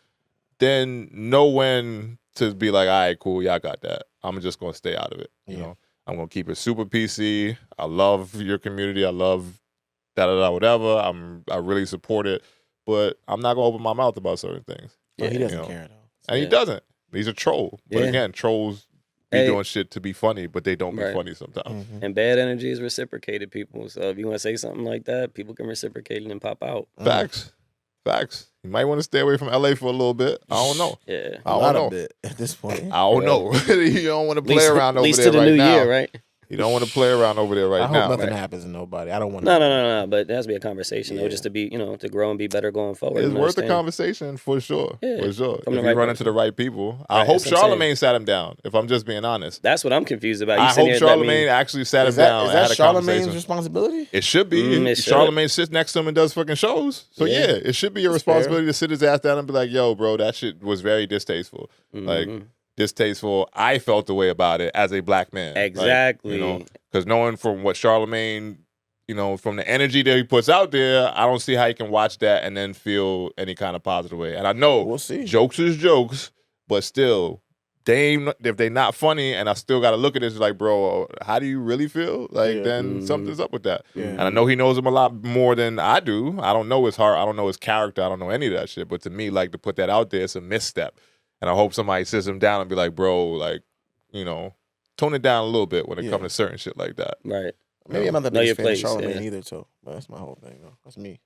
then know when to be like, all right, cool, y'all got that. I'm just going to stay out of it. You know, I'm gonna keep it super PC. I love your community. I love whatever. I really support it, but I'm not gonna open my mouth about certain things.
Yeah, he doesn't
you know.
care though.
And he doesn't. He's a troll. But
Yeah.
again, trolls be
Hey.
doing shit to be funny, but they don't be
Right.
funny sometimes.
Mm-hmm.
And bad energy is reciprocated, people. So if you want to say something like that, people can reciprocate it and pop out.
Facts. You might want to stay away from LA for a little bit. I don't know.
Yeah.
I
A lot
don't
of
know.
it at this point.
I don't know. You don't want to play around
at
over
least
there
to the
right
new
now.
year, right?
You don't want to play around over there right
I hope
now.
nothing
man.
happens to nobody. I don't want
No. But it has to be a conversation, though,
Yeah.
just to be, to grow and be better going forward.
It's
and
worth the
understand.
conversation for sure.
Yeah,
For sure. If
from the
you
right
run into
person.
the right people.
Right,
I hope
that's what I'm saying.
Charlemagne sat him down, if I'm just being honest.
That's what I'm confused about. You
I
sitting
hope
here letting
Charlemagne actually sat him
Is that,
down
is
and had
that
a
Charlemagne's
conversation.
responsibility?
It should be.
It should.
Charlemagne sits next to him and does fucking shows. So
Yeah.
yeah, it should be your
That's fair.
responsibility to sit his ass down and be like, yo, bro, that shit was very distasteful. Like, distasteful. I felt the way about it as a black man. Like,
Exactly.
because knowing from what Charlemagne, from the energy that he puts out there, I don't see how you can watch that and then feel any kind of positive way. And I know
We'll see.
jokes is jokes, but still, if they not funny, and I still got to look at this like, bro, how do you really feel? Like,
Yeah.
then something's up with that.
Yeah.
And I know he knows him a lot more than I do. I don't know his heart. I don't know his character. I don't know any of that shit. But to me, like, to put that out there, it's a misstep. And I hope somebody sits him down and be like, bro, like, tone it down a little bit when it
Yeah.
comes to certain shit like that.
Right.
Maybe I'm not the
Know your
biggest fan of
place,
Charlemagne
yeah.
either, too. But that's my whole thing, though. That's me.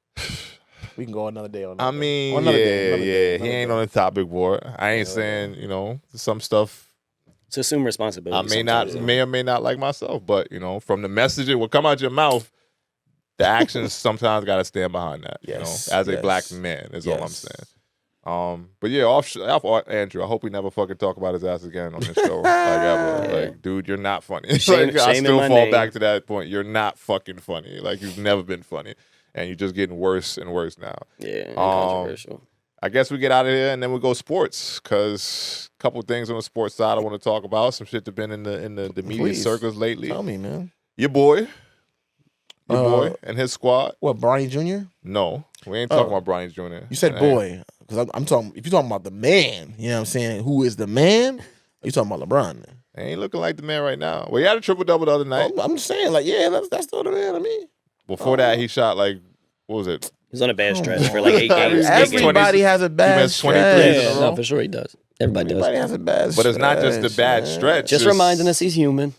We can go another day on that.
I
though.
mean,
Or another
yeah,
day, another day,
he
another
ain't
day.
on the topic board. I ain't saying, some stuff
To assume
I
responsibility.
may or may not like myself, but from the message that will come out your mouth, the actions sometimes got to stand behind that.
Yes,
as a
yes.
black man is all I'm
Yes.
saying. But yeah, off Andrew, I hope we never fucking talk about his ass again on this show, like ever.
Yeah.
Like, dude, you're not funny.
Shame-
Like, I
shame in
still
my
fall
name.
back to that point. You're not fucking funny. Like, you've never been funny, and you're just getting worse and worse now.
Yeah. Controversial.
I guess we get out of here and then we go sports, because a couple things on the sports side I want to talk about. Some shit that been in the media
Please.
circles lately.
Tell me, man.
Your boy and his squad.
What, Bronny Jr.?
No, we ain't talking
Oh.
about Bronny Jr.
You said
It ain't.
boy. Because I'm talking, if you're talking about the man, you know what I'm saying? Who is the man? You talking about LeBron, man.
He ain't looking like the man right now. Well, he had a triple-double the other night.
I'm just saying, like, yeah, that's still the man to me.
Before that, he shot like, what was it?
He's on a bad stretch
on.
for like 8 games.
Everybody has a bad
missed 23
stretch.
in a
Yeah,
row.
no, for sure he does. Everybody does.
Everybody has a bad stretch.
But it's not just the bad
man.
stretch.
Just
It's-
reminding us he's human.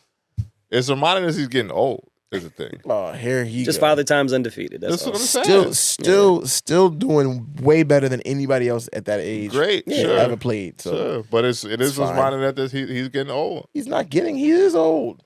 It's reminding us he's getting old, is the thing.
Oh, here he
Just
go.
Father Time's undefeated. That's
That's what
all.
I'm saying.
Still doing way better than anybody else at that age.
Great,
that
sure.
ever played. So
Sure. But it is
fine.
reminding that he's getting old.
he's not getting. He is old.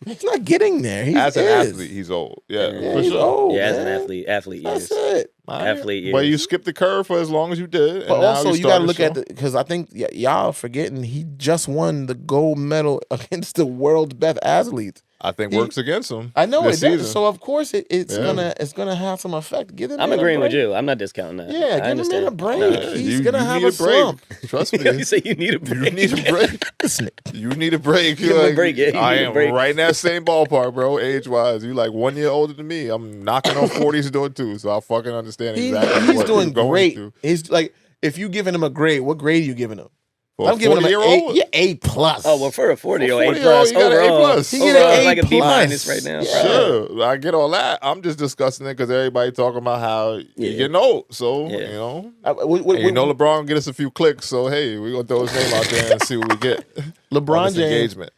He's not getting there. He
As an
is.
athlete, he's old. Yeah,
Yeah,
for
he's
sure.
old.
Yeah, as an
man.
athlete
That's
years.
it.
Athlete
But
years.
you skipped the curve for as long as you did. And
But
now
also, you
started
got to look at
show.
because I think y'all forgetting he just won the gold medal against the world's best athletes.
I think
he-
works against him.
I know it
this
does.
season.
So of course it's
Yeah.
gonna have some effect. Give him.
I'm agreeing with you. I'm not discounting that.
Yeah,
I
give him
understand.
a break.
Yeah,
He's
you
gonna
need
have
a
a
break.
slump.
Trust me.
You say you need a break.
You need a break.
Listen,
You need a break.
Give him a break, yeah, he
I
need a
am
break.
right in that same ballpark, bro. Age wise, you like 1 year older than me. I'm knocking on 40s door too, so I fucking understand exactly
he's
what
doing
he's going
great.
through.
He's like, if you giving him a grade, what grade are you giving him?
For
I'm giving him an
40-year-old?
A. Yeah, A plus.
Oh well, for a 40-year-old, A
40-year-old,
plus
you got an A
overall.
plus.
He get an
Overall,
A
it's like a B
plus.
minus right now.
Yeah.
Sure, I get all that. I'm just discussing it because everybody talking about how you're getting old. So
Yeah.
you know,
What,
and you know LeBron get us a few clicks. So hey, we're gonna throw his name out there and see what we get.
LeBron
on this
James
engagement.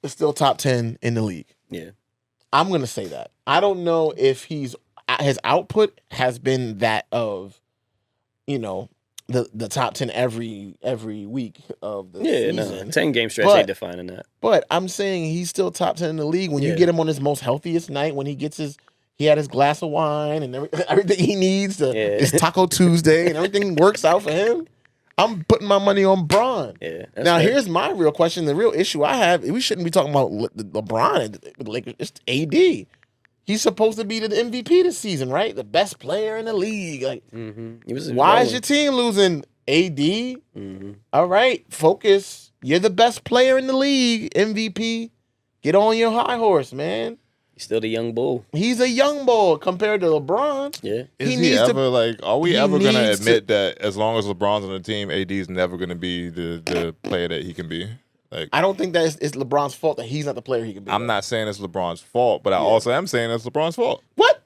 is still top 10 in the league.
Yeah.
I'm gonna say that. I don't know if his output has been that of, the top 10 every week of the
Yeah,
season.
no. 10 game stretch
But-
ain't defining that.
But I'm saying he's still top 10 in the league. When you
Yeah.
get him on his most healthiest night, when he had his glass of wine and everything he needs to,
Yeah.
it's Taco Tuesday and everything works out for him. I'm putting my money on Braun.
Yeah. that's
Now,
fair.
here's my real question. The real issue I have, we shouldn't be talking about LeBron. Like, it's AD. He's supposed to be the MVP this season, right? The best player in the league. Like,
He was
why is
rolling.
your team losing? AD?
Mm-hmm.
All right, focus. You're the best player in the league, MVP. Get on your high horse, man.
He's still the young bull.
He's a young boy compared to LeBron.
Yeah.
Is he
needs
ever
to.
like? Are we
he
ever gonna
needs to-
admit that as long as LeBron's on the team, AD's never gonna be the player that he can be? Like,
I don't think that it's LeBron's fault that he's not the player he can be.
I'm not saying it's LeBron's fault, but I also am saying it's LeBron's fault.
What?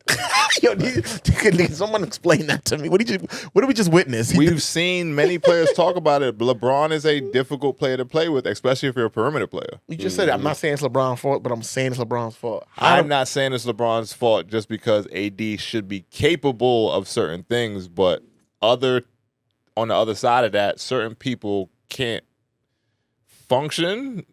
Yo, can someone explain that to me? What did we just witness?
We've seen many players talk about it. LeBron is a difficult player to play with, especially if you're a perimeter player.
You just said it. I'm not saying it's LeBron's fault, but I'm saying it's LeBron's fault.
I'm not saying it's LeBron's fault just because AD should be capable of certain things, but on the other side of that, certain people can't function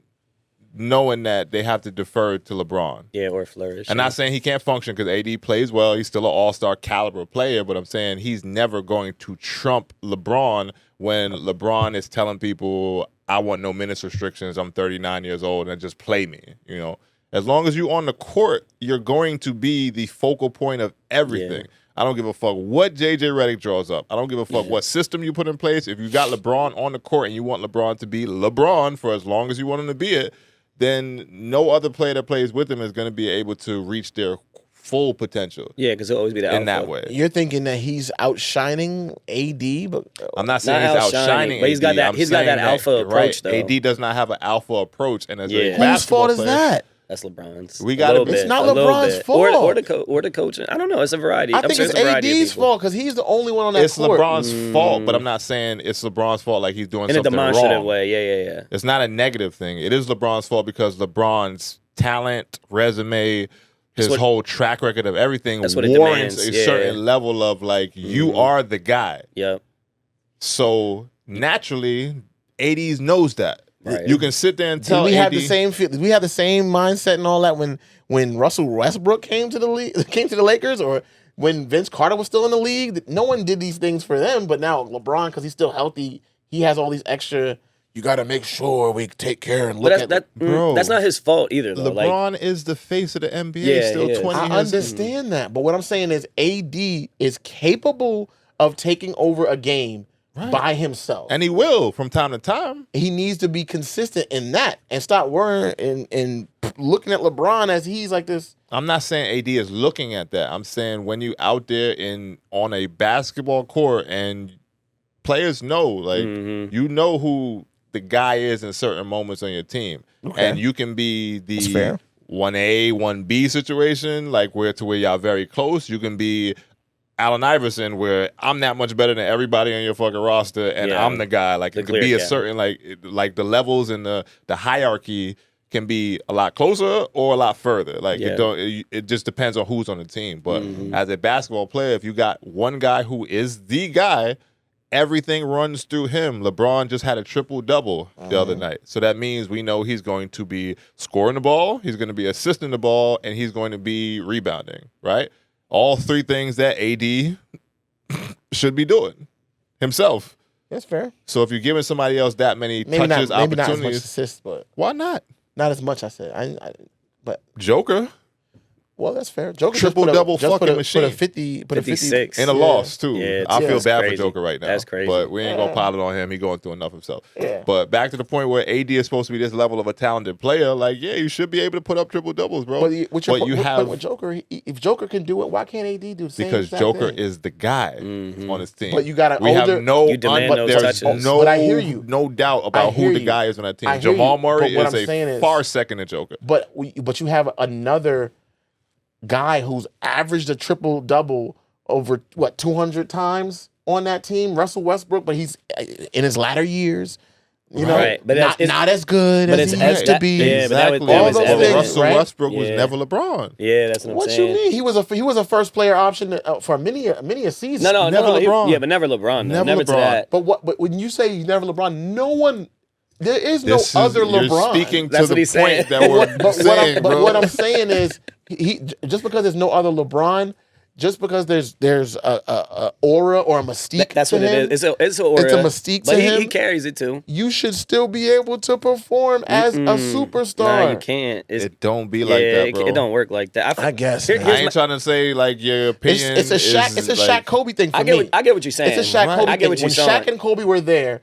knowing that they have to defer to LeBron.
Yeah, or flourish.
I'm not saying he can't function because AD plays well. He's still an all-star caliber player, but I'm saying he's never going to trump LeBron when LeBron is telling people, I want no minutes restrictions. I'm 39 years old and just play me. You know, as long as you're on the court, you're going to be the focal point of everything. Yeah. I don't give a fuck what JJ Redick draws up. I don't give a fuck what system you put in place. If you got LeBron on the court and you want LeBron to be LeBron for as long as you want him to be it, then no other player that plays with him is going to be able to reach their full potential.
Yeah, because he'll always be the alpha.
In that way.
You're thinking that he's outshining AD, but
I'm not saying he's outshining
but he's got that. He's got that alpha approach, though.
AD does not have an alpha approach, and as a
whose fault is that?
That's LeBron's.
We got it.
It's not LeBron's fault.
Or the coach. I don't know. It's a variety.
I think it's AD's fault because he's the only one on that court.
It's LeBron's fault, but I'm not saying it's LeBron's fault like he's doing something wrong. In a demonstrative
way. Yeah.
It's not a negative thing. It is LeBron's fault because LeBron's talent, resume, his whole track record of everything warrants a certain level of like, you are the guy.
Yep.
So naturally, AD knows that. Right. You can sit there and tell
we have the same mindset and all that when Russell Westbrook came to the Lakers, or when Vince Carter was still in the league. No one did these things for them, but now LeBron, because he's still healthy, he has all these extra. You got to make sure we take care and look at that.
Bro,
that's not his fault either, though.
LeBron is the face of the NBA. Still 20 years.
I understand that, but what I'm saying is AD is capable of taking over a game. Right. By himself.
And he will from time to time.
He needs to be consistent in that and stop worrying and looking at LeBron as he's like this.
I'm not saying AD is looking at that. I'm saying when you out there on a basketball court and players know, like you know who the guy is in certain moments on your team. Okay. And you can be the 1A, 1B situation, like where y'all very close. You can be Allen Iverson, where I'm that much better than everybody on your fucking roster, and I'm the guy. Like it could be a certain like the levels and the hierarchy can be a lot closer or a lot further. Like it just depends on who's on the team. But as a basketball player, if you got one guy who is the guy, everything runs through him. LeBron just had a triple-double the other night. So that means we know he's going to be scoring the ball, he's going to be assisting the ball, and he's going to be rebounding, right? All three things that AD should be doing himself.
That's fair.
So if you're giving somebody else that many touches, opportunities,
not as much assists, but
why not?
Not as much, I said. But
Joker.
Well, that's fair. Joker
triple-double fucking machine.
Put a 56.
And a loss, too.
Yeah,
I feel bad
crazy.
for Joker right now.
That's crazy.
But we ain't going to pile it on him. He going through enough himself.
Yeah.
But back to the point where AD is supposed to be this level of a talented player, like, you should be able to put up triple-doubles, bro.
But Joker, if Joker can do it, why can't AD do the same
Because Joker
thing?
is the guy on his team.
But you got
we have
you demand those touches.
But I hear you.
No doubt about who the guy is on that team. Jamal Murray is a far second to Joker.
But you have another guy who's averaged a triple-double over, 200 times on that team, Russell Westbrook, but he's in his latter years. You know,
right. But
not as good as he used to be.
Yeah,
exactly.
but that was
Russell Westbrook was never LeBron.
Yeah, that's what I'm saying.
What you mean? He was a first player option for many a season.
No,
never LeBron.
but never LeBron.
Never
never
LeBron.
to that.
But when you say never LeBron, no one. There is no other LeBron.
You're speaking
That's
to
what
the
he's
point
saying.
that we're saying,
but
bro.
what I'm saying is, he just because there's no other LeBron, just because there's a aura or a mystique.
That's
to
what
him,
it is. It's an aura.
It's a mystique to him.
But he carries it too.
You should still be able to perform as a superstar.
No, you can't.
It don't be like that, bro.
It don't work like that.
I guess.
I ain't trying to say like your opinion.
It's a Shaq Kobe thing for me.
I get what you're saying.
It's a Shaq Kobe
I get what
thing.
you're
When
saying.
Shaq and Kobe were there,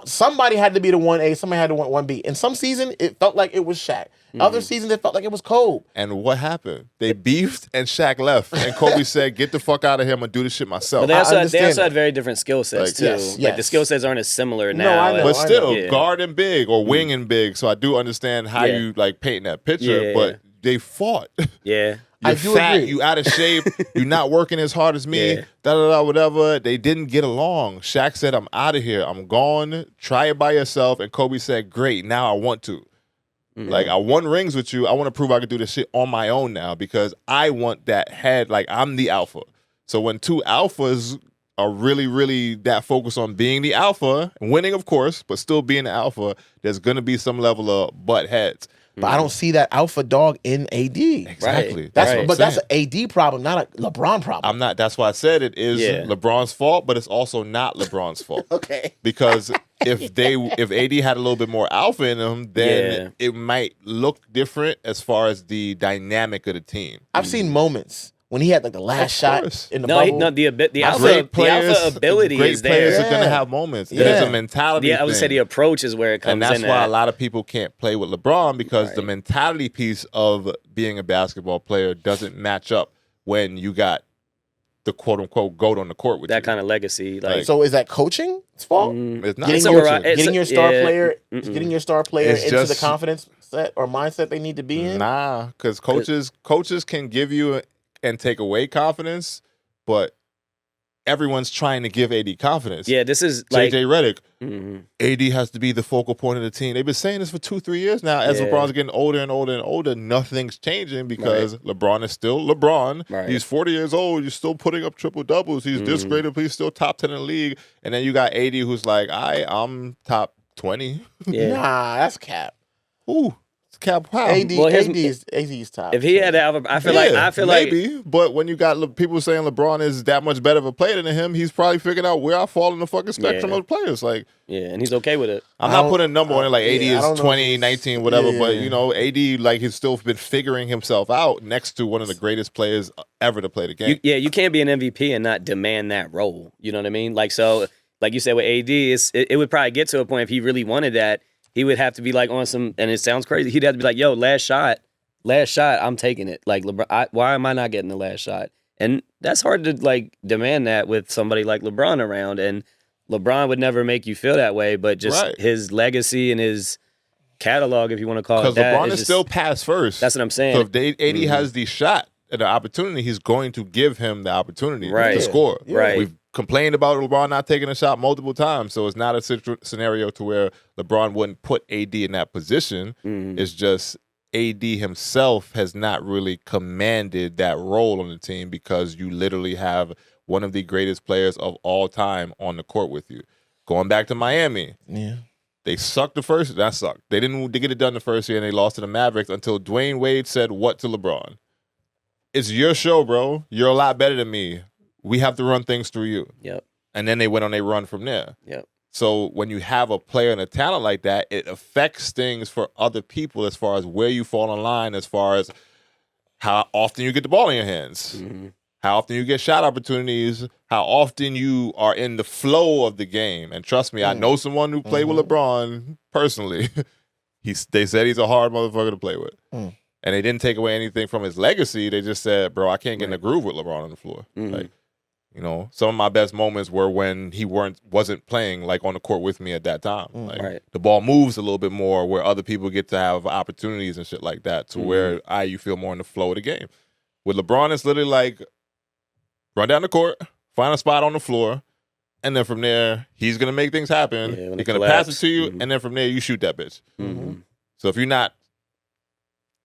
somebody had to be the 1A, somebody had to 1B. In some season, it felt like it was Shaq. Other seasons, it felt like it was cold.
And what happened? They beefed and Shaq left. And Kobe said, get the fuck out of here. I'm going to do this shit myself.
But they
I
also,
understand
had very different skill sets,
Like,
too.
yes,
Like, the
yes.
skill sets aren't as similar
No,
now.
I know.
But still,
Yeah.
guard and big or wing and big. So I do understand how
Yeah.
you like paint that picture.
Yeah.
But they fought.
Yeah.
I
You're
do
fat,
agree.
you out of shape, you're not working as hard as me,
Yeah.
whatever. They didn't get along. Shaq said, I'm out of here. I'm gone. Try it by yourself. And Kobe said, great, now I want to. Like, I won rings with you. I want to prove I can do this shit on my own now because I want that head. Like, I'm the alpha. So when two alphas are really, really that focused on being the alpha, winning, of course, but still being the alpha, there's going to be some level of butt heads.
But I don't see that alpha dog in AD.
Exactly.
That's
what I'm
but that's
saying.
an AD problem, not a LeBron problem.
I'm not. That's why I said it is
Yeah.
LeBron's fault, but it's also not LeBron's fault.
Okay.
Because if AD had a little bit more alpha in him, then
Yeah.
it might look different as far as the dynamic of the team.
I've seen moments when he had like the last
course.
shot in the
No,
bubble.
the
Great
alpha ability
great
is there.
players are gonna
Yeah.
have moments.
Yeah.
There's a mentality.
Yeah, I would
thing.
say the approach is where it comes
And that's
in.
why
at.
a lot of people can't play with LeBron because the
Right.
mentality piece of being a basketball player doesn't match up when you got the quote unquote GOAT on the court with
that
you.
kind of legacy. Like,
So is that coaching's fault?
It's not
Getting
It's a
your,
vari- it's
getting
a-
your star
yeah,
player,
mm-mm.
getting your star player
It's
into the
just-
confidence set or mindset they need to be in.
Nah, because coaches can give you and take away confidence, but everyone's trying to give AD confidence.
yeah, this is like.
JJ Redick,
Mhm.
AD has to be the focal point of the team. They've been saying this for 2-3 years now. As
Yeah.
LeBron's getting older and older and older, nothing's changing because LeBron is still LeBron.
Right.
He's 40 years old. You're still putting up triple doubles. He's this great, but he's still top 10 in the league. And then you got AD who's like, I'm top 20.
Yeah.
Nah, that's cap.
Ooh, it's cap wow.
AD,
Well, his-
AD's top.
If he had Alva, I feel like
maybe, but when you got people saying LeBron is that much better of a player than him, he's probably figuring out where I fall in the fucking spectrum
Yeah.
of players. Like,
yeah, and he's okay with it.
I'm
I
not
don't-
putting a number on it like 80
I don't
is
know
20,
if
19, whatever,
yeah.
but, you know, AD, like, he's still been figuring himself out next to one of the greatest players ever to play the game.
You can't be an MVP and not demand that role. You know what I mean? Like, so, like you said with AD, it would probably get to a point if he really wanted that, he would have to be like on some, and it sounds crazy, he'd have to be like, yo, last shot, I'm taking it. Like, LeBron, why am I not getting the last shot? And that's hard to, like, demand that with somebody like LeBron around. And LeBron would never make you feel that way, but just
Right.
his legacy and his catalog, if you want to call it
Because
that.
LeBron is
just-
still pass first.
That's what I'm saying.
So if AD has the shot and the opportunity, he's going to give him the opportunity
Right.
to score.
Right.
We've complained about LeBron not taking a shot multiple times, so it's not a scenario to where LeBron wouldn't put AD in that position.
Mhm.
It's just AD himself has not really commanded that role on the team because you literally have one of the greatest players of all time on the court with you. Going back to Miami,
Yeah.
they sucked the first. That sucked. They didn't get it done the first year, and they lost to the Mavericks until Dwayne Wade said what to LeBron? It's your show, bro. You're a lot better than me. We have to run things through you.
Yep.
And then they went on a run from there.
Yep.
So when you have a player and a talent like that, it affects things for other people as far as where you fall in line, as far as how often you get the ball in your hands,
Mm-hmm.
how often you get shot opportunities, how often you are in the flow of the game. And trust me, I know someone who played with LeBron personally. They said he's a hard motherfucker to play with.
Mm.
And they didn't take away anything from his legacy. They just said, bro, I can't get in the groove with LeBron on the floor.
Mhm.
Like, you know, some of my best moments were when he wasn't playing like on the court with me at that time. Like
Right.
the ball moves a little bit more where other people get to have opportunities and shit like that to where you feel more in the flow of the game. With LeBron, it's literally like run down the court, find a spot on the floor, and then from there, he's gonna make things happen.
Yeah, when
He's
it
gonna pass it
collapse.
to you,
Mhm.
and then from there you shoot that bitch.
Mm-hmm.
So if you're not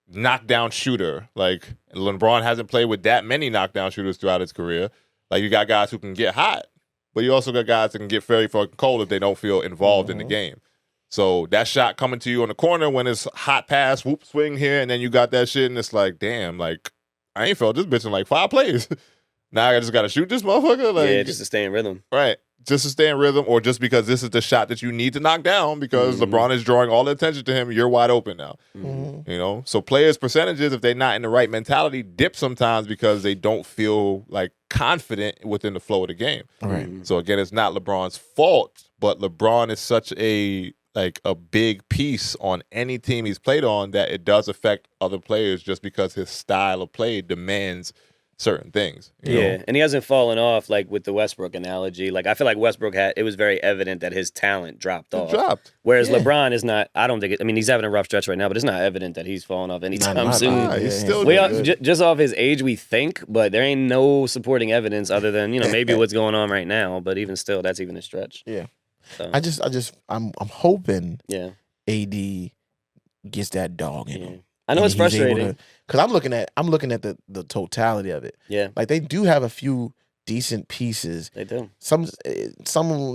knockdown shooter, like LeBron hasn't played with that many knockdown shooters throughout his career. Like you got guys who can get hot, but you also got guys that can get very fucking cold if they don't feel involved in the game. So that shot coming to you on the corner when it's hot pass, whoop, swing here, and then you got that shit, and it's like, damn, like I ain't felt this bitch in like 5 plays. Now I just gotta shoot this motherfucker. Like,
Yeah, just to stay in rhythm.
right. Just to stay in rhythm, or just because this is the shot that you need to knock down because LeBron is drawing all the attention to him, you're wide open now. You know? So players' percentages, if they're not in the right mentality, dip sometimes because they don't feel like confident within the flow of the game.
Right.
So again, it's not LeBron's fault, but LeBron is such a like a big piece on any team he's played on that it does affect other players just because his style of play demands certain things. You know?
And he hasn't fallen off like with the Westbrook analogy. Like I feel like Westbrook it was very evident that his talent dropped off. Whereas LeBron is not. I don't think. I mean, he's having a rough stretch right now, but it's not evident that he's falling off anytime soon.
He's still
just off his age, we think, but there ain't no supporting evidence other than maybe what's going on right now. But even still, that's even a stretch.
Yeah.
So.
I'm hoping.
Yeah.
AD gets that dog in him.
I know it's frustrating
because I'm looking at the totality of it.
Yeah,
like they do have a few decent pieces.
They do.
Some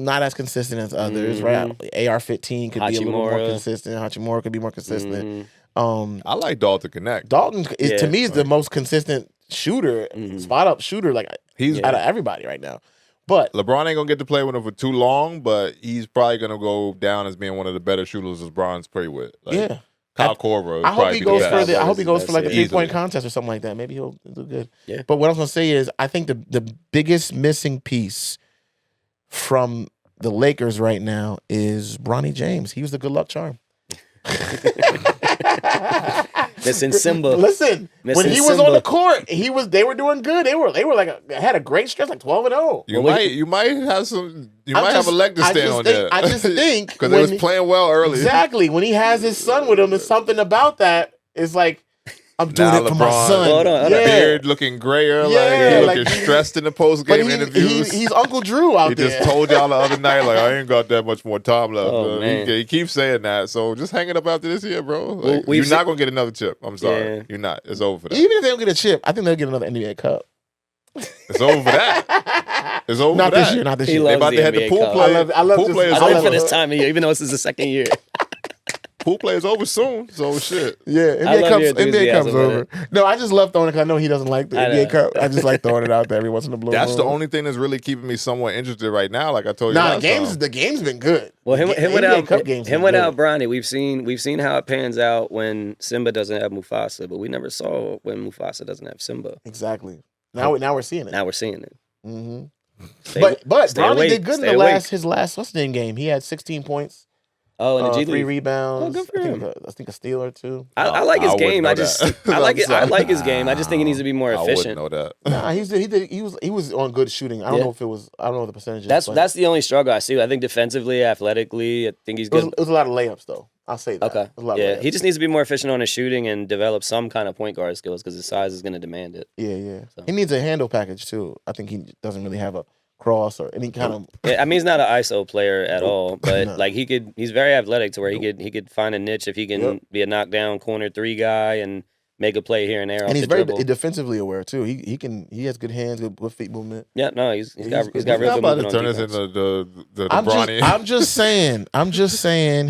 not as consistent as others, right? AR-15 could be a little more consistent. Hachimura could be more consistent.
I like Dalton Connect.
Dalton is to me is the most consistent shooter, spot up shooter. Like he's out of everybody right now. But
LeBron ain't gonna get to play with him for too long, but he's probably gonna go down as being one of the better shooters LeBron's played with. Like, Kyle Korver.
I hope he goes for
I
hope he goes for like a 3-point contest or something like that. Maybe he'll do good. Yeah. But what I was gonna say is, I think the biggest missing piece from the Lakers right now is Bronny James. He was the good luck charm.
Missing Simba.
Listen, when he was on the court, they were doing good. They were like had a great stretch, like 12-0.
You might have have a leg to stand on there.
I just think
because they was playing well early.
Exactly. When he has his son with him, there's something about that. It's like, I'm doing it for my son.
Hold on.
Beard looking grayer, he looking stressed in the post game interviews.
He's Uncle Drew out there.
He just told y'all the other night, like, I ain't got that much more time left.
Oh, man.
He keeps saying that. So just hang it up after this year, bro. Like, you're not gonna get another chip. I'm sorry, you're not. It's over for that.
Even if they don't get a chip, I think they'll get another NBA Cup.
It's over for that. It's over
not
for that.
This year. Not this year.
They about to head the pool play.
I love
pool play is
I live
over
for this time of year, even though this is the second year.
Pool play is over soon, so shit.
Yeah, NBA Cup's over. No, I just love throwing it because I know he doesn't like the NBA Cup. I just like throwing it out there every once in a blue moon.
That's the only thing that's really keeping me somewhat interested right now. Like I told you,
the game's been good.
Well, him without Bronny, we've seen how it pans out when Simba doesn't have Mufasa, but we never saw when Mufasa doesn't have Simba.
Exactly. Now we're seeing it.
Now we're seeing it.
Mm-hmm. But Bronny did good in his last what's the name game? He had 16 points.
Oh, and the G League.
3 rebounds.
Oh, good for him.
I think a steal or two.
I like his game. I like his game. I just think he needs to be more efficient.
I wouldn't know that.
Nah, he was on good shooting. I don't know if it was. I don't know the percentages.
That's the only struggle I see. I think defensively, athletically, I think he's good.
It was a lot of layups though. I'll say that.
Okay. He just needs to be more efficient on his shooting and develop some kind of point guard skills because his size is going to demand it.
Yeah. So. He needs a handle package too. I think he doesn't really have a cross or any kind of.
I mean, he's not an ISO player at all, but like he's very athletic to where he could find a niche if he can be a knockdown corner 3 guy and make a play here and there.
And he's very defensively aware too. He has good hands, good feet movement.
Yeah, no, he's got real good movement.
Turn this into the Bronny.
I'm just saying.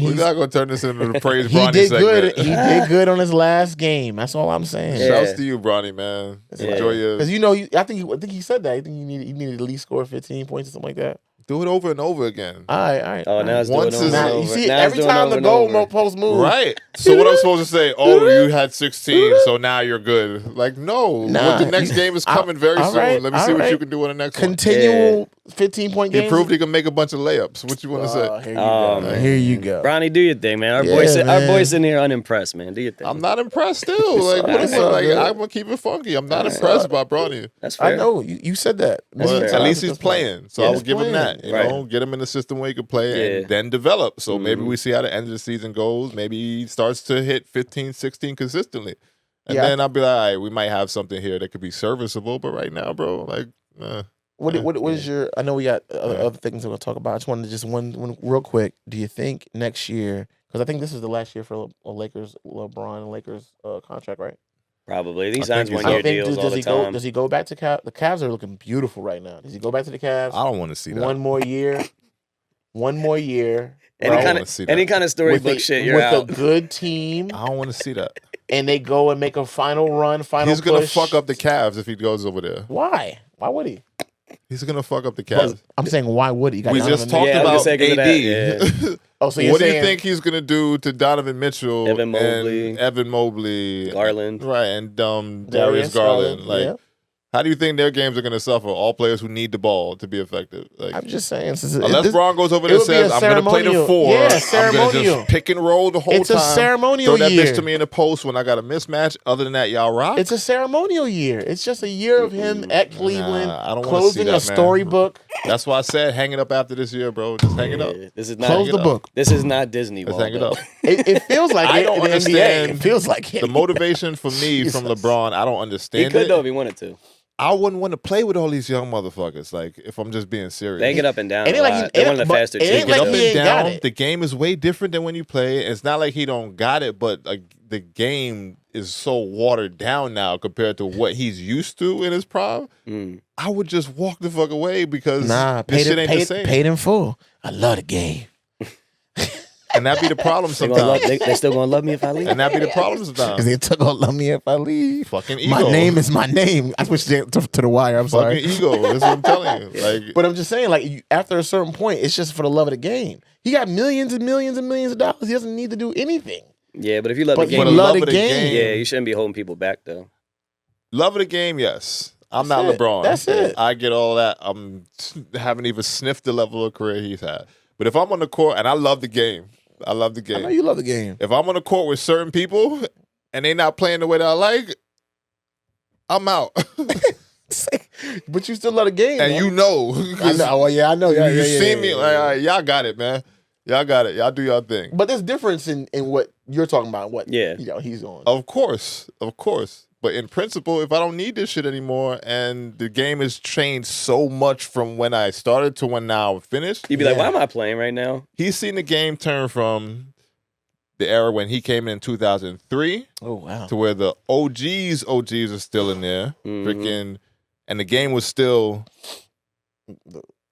We're not gonna turn this into the praise Bronny segment.
He did good on his last game. That's all I'm saying.
Shouts to you, Bronny, man. Enjoy your.
Because I think he said that. I think you needed at least score 15 points or something like that.
Do it over and over again.
All right.
Oh, now it's doing it over and over.
You see, every time the goal post moves.
Right. So what I'm supposed to say, you had 16, so now you're good. Like, no. The next game is coming very soon.
Right,
let me see what you can do on the next
Continual 15-point games.
He proved he can make a bunch of layups. What you want to say?
Here you go.
Bronny, do your thing, man. Our boys in here unimpressed, man. Do your thing.
I'm not impressed still. Like, what is it? Like, I'm going to keep it funky. I'm not impressed by Bronny.
That's fair.
I know. You said that.
At least he's playing. So I will give him that. You know, get him in the system where he can play and then develop. So maybe we see how the end of the season goes. Maybe he starts to hit 15, 16 consistently. And then I'll be like, all right, we might have something here that could be serviceable. But right now, bro, like,
What is your? I know we got other things we're gonna talk about. I just wanted to just one real quick. Do you think next year? Because I think this is the last year for LeBron and Lakers contract, right?
Probably. These signs 1-year deals all the time.
Does he go back to Cavs? The Cavs are looking beautiful right now. Does he go back to the Cavs?
I don't want to see that.
One more year.
Any kind of storybook shit, you're out.
With a good team.
I don't want to see that.
And they go and make a final run,
He's going to fuck up the Cavs if he goes over there.
Why? Why would he?
He's going to fuck up the Cavs.
I'm saying, why would he?
We just talked about AD.
Oh, so
what do you think he's going to do to Donovan Mitchell,
Evan Mobley,
Garland,
right,
and Darius Garland? Like, How do you think their games are going to suffer? All players who need the ball to be effective. Like,
I'm just saying.
unless Bron goes over there and says, I'm going to play the 4.
Yeah,
I'm going to
ceremonial.
just pick and roll the whole
It's
time.
a ceremonial
Throw that
year.
bitch to me in the post when I got a mismatch. Other than that, y'all rock.
It's a ceremonial year. It's just a year of him at Cleveland,
I don't wanna see
closing
that,
a
man.
storybook.
That's why I said hang it up after this year, bro. Just hang it up.
This is not
Close the book.
This is not Disney.
Let's hang it
Waldo.
up.
It feels like
I
it
don't
in the NBA.
understand
It feels like
The motivation for me from LeBron, I don't
He
understand
could
it.
though if he wanted to.
I wouldn't want to play with all these young motherfuckers. Like, if I'm just being serious.
They get up and down.
It
A
ain't like
lot.
he-
They're
it
one of the
ain't- but
faster
it ain't
teams.
Get
like
up
he
and
ain't got
down.
it.
The game is way different than when you play. It's not like he don't got it, but like the game is so watered down now compared to what he's used to in his prime. I would just walk the fuck away because this shit ain't the same.
paid in full. I love the game.
And that be the problem
They gonna love-
sometimes.
they still gonna love me if I leave.
And that be the problem
Because
sometimes.
they took all love me if I leave.
Fucking ego.
My name is my name. I switched it to the wire. I'm sorry.
Fucking ego. That's what I'm telling you. Like,
But I'm just saying, like, after a certain point, it's just for the love of the game. He got millions and millions and millions of dollars. He doesn't need to do anything.
Yeah, but if you love
But
the
for
game,
the love of the game.
yeah, you shouldn't be holding people back though.
love of the game, yes. I'm
That's
not
it.
LeBron.
That's it.
I get all that. Haven't even sniffed the level of career he's had. But if I'm on the court, and I love the game. I love the
I know
game.
you love the game.
If I'm on the court with certain people and they not playing the way that I like, I'm out.
But you still love the game.
And
man.
you know.
I know. Oh, yeah, I know. Yeah,
you
yeah,
see
yeah,
me,
yeah,
like,
yeah.
all right, y'all got it, man. Y'all got it. Y'all do your thing.
But there's difference in what you're talking about. What
Yeah.
he's on.
Of course. But in principle, if I don't need this shit anymore and the game has changed so much from when I started to when now I'm finished,
You'd be like, why am I playing right now?
he's seen the game turn from the era when he came in 2003
Oh wow.
to where the OGs are still in there. Freaking, and the game was still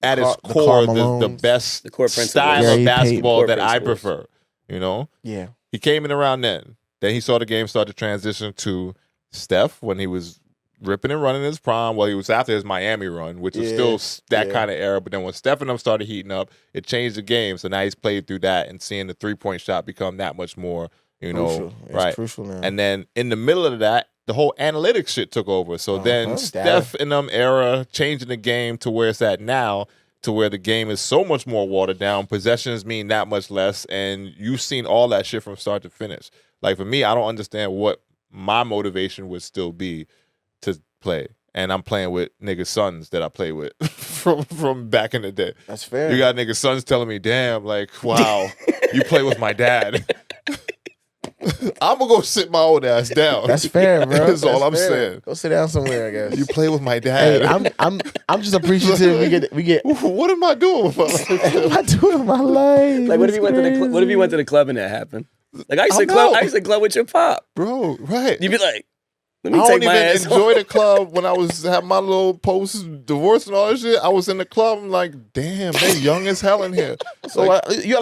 at its
the
core the
Carmelones.
best
The core principles.
style
Gary
of
Payton.
basketball
Core
that I
principles.
prefer. You know?
Yeah.
He came in around then. Then he saw the game start to transition to Steph when he was ripping and running his prime. Well, he was after his Miami run, which is still that kind of era. But then when Steph and them started heating up, it changed the game. So now he's played through that and seeing the 3-point shot become that much more,
Crucial. It's
right?
crucial now.
And then in the middle of that, the whole analytics shit took over. So then
Data.
Steph and them era changing the game to where it's at now, to where the game is so much more watered down. Possessions mean that much less. And you've seen all that shit from start to finish. Like for me, I don't understand what my motivation would still be to play. And I'm playing with niggas' sons that I play with from back in the day.
That's fair.
You got niggas' sons telling me, damn, like, wow, you play with my dad. I'm gonna go sit my old ass down.
That's fair, bro.
That's all I'm
fair.
saying.
Go sit down somewhere, I guess.
You play with my
Hey,
dad.
I'm just appreciative. We get.
What am I doing with my life?
What am I doing with my life?
Like, what if
It's
you went to the what if you went to the club and that happened? Like I used to
I'm
club.
out.
I used to club with your pop.
Bro, right.
You'd be like, let
I
me
don't
take my
even
ass
enjoy
home.
the club when I was having my little post divorce and all that shit. I was in the club. I'm like, damn, they young as hell in here.
So you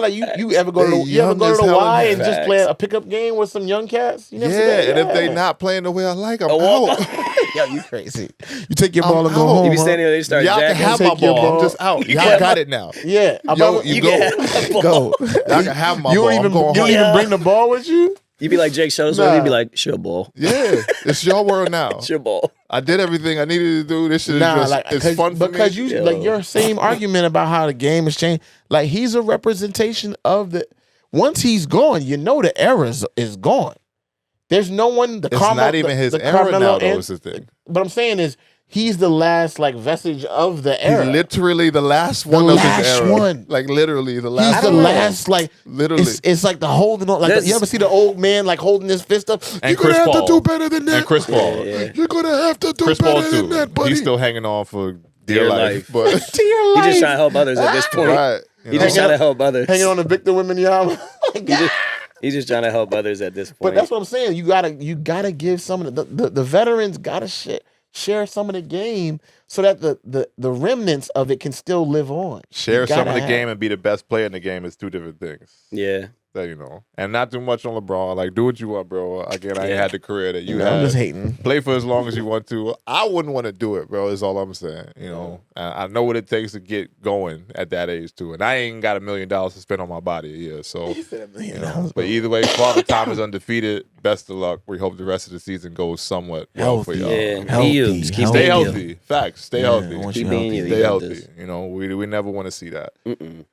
ever go to
They
the, you ever
young
go
as
to the
hell in
Y and
facts.
just play a pickup game with some young cats? You never see
Yeah,
that?
and if they not playing the way I like, I'm
walk
out.
Yo, you crazy. You take your ball and go
out.
home.
You be
huh?
standing there, they start
Y'all can
jacking.
have my
Take your
ball. I'm
ball.
just out.
You
Y'all
can
got
have
it now.
Yeah,
Yo, you
You
go.
can have my ball.
go.
Y'all can have my
You
ball.
don't
I'm
even
going
you don't
home.
even bring the ball with you.
You be like Jake Shuttlesworth.
Nah.
You'd be like, sure ball.
Yeah, it's your world now.
It's your ball.
I did everything I needed to do. This shit is
Nah,
just,
like
it's fun for
because
me.
you like your same argument about how the game has changed. Like he's a representation of the. Once he's gone, you know the era is gone. There's no one.
It's not even his era now, though, is the thing.
But I'm saying is he's the last like vestige of the
He's
era.
literally the last one of
last
his era.
one.
Like literally the last
He's the
one.
last like
Literally.
It's like the holding on. Like
This-
you ever see the old man like holding his fist up?
And
You're gonna
Chris
have
Paul.
to do better than that.
And Chris Paul.
Yeah.
You're gonna have to do
Chris
better
Paul
than
too.
that, buddy.
He's still hanging on for dear
Dear
life.
life.
But
to your
He
life.
just trying to help others at this point.
right.
He just trying to help others.
hanging on to Victor Wembanyama.
He's just trying to help others at this point.
But that's what I'm saying. You gotta give some of the veterans gotta share some of the game so that the remnants of it can still live on.
Share
You
some of
gotta
the
have-
game and be the best player in the game is two different things.
Yeah.
That you know, and not too much on LeBron. Like, do what you want, bro. Again, I ain't had the career that you
I'm
had.
just hating.
Play for as long as you want to. I wouldn't want to do it, bro. Is all I'm saying. You know, I know what it takes to get going at that age too, and I ain't got $1 million to spend on my body a year. So,
He said $1 million.
you know, but either way, Father Time is undefeated. Best of luck. We hope the rest of the season goes somewhat well for y'all.
Yeah,
Healthy,
be you. Just keep
Stay
being you.
healthy. Facts. Stay
I
healthy.
want
Keep
you
being you.
healthy.
You
Stay
got
healthy.
this.
You know, we never want to see that.
Mm-mm.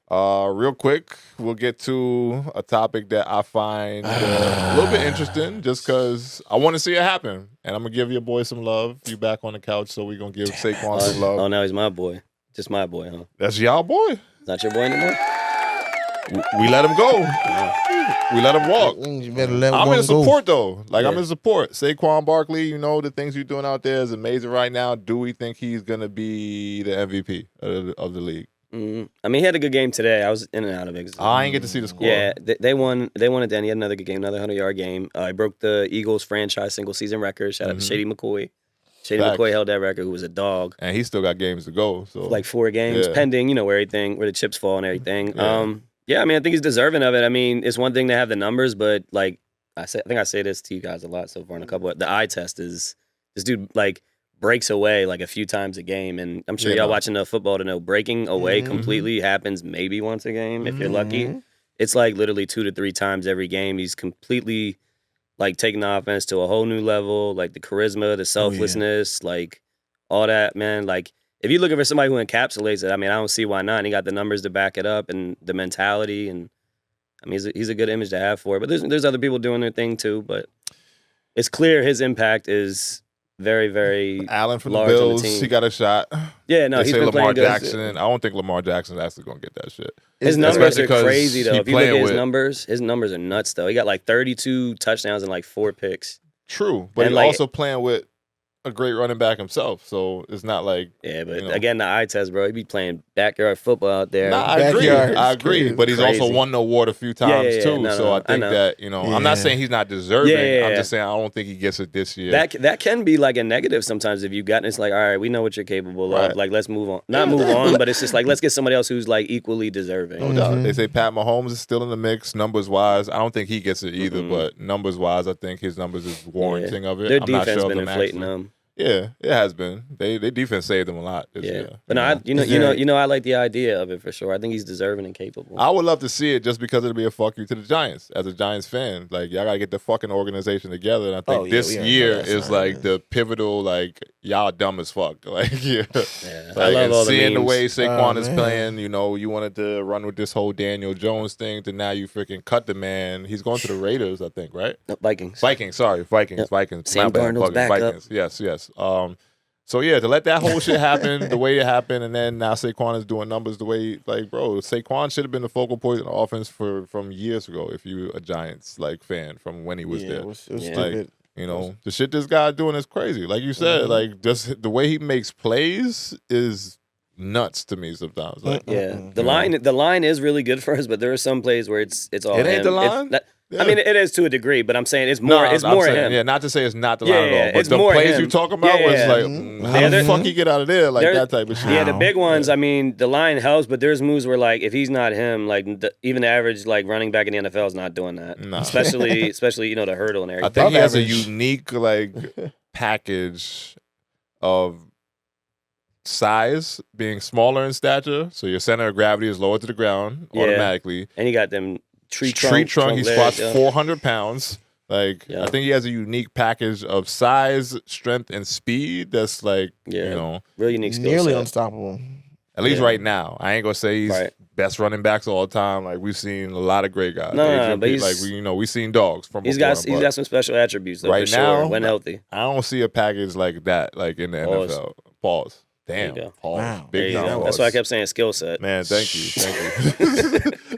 Real quick, we'll get to a topic that I find a little bit interesting just because I want to see it happen. And I'm going to give your boy some love. You back on the couch, so we're going to give Saqoun some love.
Oh, now he's my boy. Just my boy, huh?
That's y'all boy.
Not your boy anymore?
We let him go. We let him walk.
You better let
I'm
one
in
go.
support, though. Like, I'm
Yeah.
in support. Saqoun Barkley, you know, the things you're doing out there is amazing right now. Do we think he's going to be the MVP of the league?
I mean, he had a good game today. I was in and out of it.
I ain't get to see the score.
Yeah, they won. They won it. Then he had another good game, another 100-yard game. He broke the Eagles franchise single-season record. Shout out to Shady McCoy. Shady
Facts.
McCoy held that record. Who was a dog.
And he still got games to go. So
Like 4 games
Yeah.
pending. You know where the chips fall and everything.
Yeah.
Yeah, I mean, I think he's deserving of it. I mean, it's one thing to have the numbers, but like I think I say this to you guys a lot so far in a couple. The eye test is this dude like breaks away like a few times a game, and I'm sure
Yeah,
y'all
no.
watching enough football to know breaking away completely happens maybe once a game if you're lucky. It's like literally 2 to 3 times every game. He's completely like taking the offense to a whole new level, like the charisma, the selflessness, like all that, man. Like if you're looking for somebody who encapsulates it, I mean, I don't see why not. And he got the numbers to back it up and the mentality, and I mean, he's a good image to have for it. But there's other people doing their thing too. But it's clear his impact is very, very
Allen from the
large on the
Bills,
team.
he got a shot.
Yeah, no,
They
he's
say
been
Lamar
playing good.
Jackson. I don't think Lamar Jackson's actually gonna get that shit.
His
It's-
numbers
especially
are
'cause
crazy though.
he
If you look at
playing
his numbers are nuts though. He got like 32 touchdowns and like 4 picks.
True, but
And
he's
like-
also playing with a great running back himself. So it's not like
Yeah, but
You know.
again, the eye test, bro. He be playing backyard football out there.
Nah, I agree.
Backyard
I
is
agree.
crazy.
But he's also
Crazy.
won the award a few times
yeah.
too.
No,
so
no,
I
I
think
know.
that, you know, I'm not
Yeah.
saying he's not deserving.
Yeah.
I'm just saying I don't think he gets it this year.
That can be like a negative sometimes if you got it's like, all right, we know what you're capable of.
Right.
Like, let's move on. Not move on, but it's just like let's get somebody else who's like equally deserving.
No doubt. They say Pat Mahomes is still in the mix, numbers wise. I don't think he gets it either,
Mm-mm.
but numbers wise, I think his numbers is warranting of it.
Their
I'm not
defense
sure
been
of them
inflating
actually.
them.
Yeah, it has been. They defense saved them a lot this
Yeah,
year.
but no,
know?
I like the idea of it for sure. I think he's deserving and capable.
I would love to see it just because it'll be a fuck you to the Giants. As a Giants fan, like y'all gotta get the fucking organization together. And I think
Oh, yeah,
this
we already
year
know that
is
sign,
like
yeah.
the pivotal. Like y'all dumb as fuck. Like yeah,
Yeah, I
like,
love
and
all the
seeing the
memes.
way Saquon
Oh,
is
man.
playing. You know, you wanted to run with this whole Daniel Jones thing. To now you freaking cut the man. He's going to the Raiders, I think, right?
No, Vikings.
Vikings. Sorry, Vikings.
Yep.
Vikings.
Sam
My bad,
Darnold's
Vikings.
back up.
Vikings. Yes. So yeah, to let that whole shit happen the way it happened, and then now Saquon is doing numbers the way, like, bro, Saquon should have been the focal point of the offense from years ago. If you a Giants like fan from when he was
Yeah,
there,
it was
Yeah.
stupid.
you know, the shit this guy doing is crazy. Like you said,
Mm-hmm.
like just the way he makes plays is nuts to me sometimes. Like
Yeah,
Mm-mm.
the line is really good for us, but there are some plays where it's all
It ain't
him.
the
It's
line?
not-
Yeah.
I mean, it is to a degree, but I'm saying it's
No,
more. It's
I'm
more
saying,
him.
Yeah, not to say it's not the
Yeah,
line at all,
yeah,
but
it's
the
more
plays
him.
you talking about
Yeah,
was
yeah.
like, how
Yeah,
the
there-
fuck he get out of there? Like
there-
that type of shit.
Yeah, the big ones.
Yeah.
I mean, the line helps, but there's moves where like if he's not him, like even the average like running back in the NFL is not doing that.
Nah.
Especially the hurdle and
I
everything.
think he has a
average.
unique like package of size, being smaller in stature, so your center of gravity is lower to the ground
Yeah.
automatically.
And he got them tree
He
trunk legs,
squats
yeah.
400 pounds. Like
Yeah.
I think he has a unique package of size, strength, and speed. That's like
Yeah.
you know,
Real unique skill
Nearly
set.
unstoppable.
at least
Yeah.
right now. I ain't gonna say he's
Right.
best running backs all the time. Like we've seen a lot of great guys.
No,
Like,
no, but
like
he's-
we've seen dogs from
He's
before,
got
but
some special attributes though,
right
for
now,
sure when healthy.
I don't see a package like that like in the
Pause.
NFL. Pause. Damn.
There you go.
Pause.
Wow.
There
Big
you
time
go.
pause.
That's why I kept saying skill set.
Man, thank you.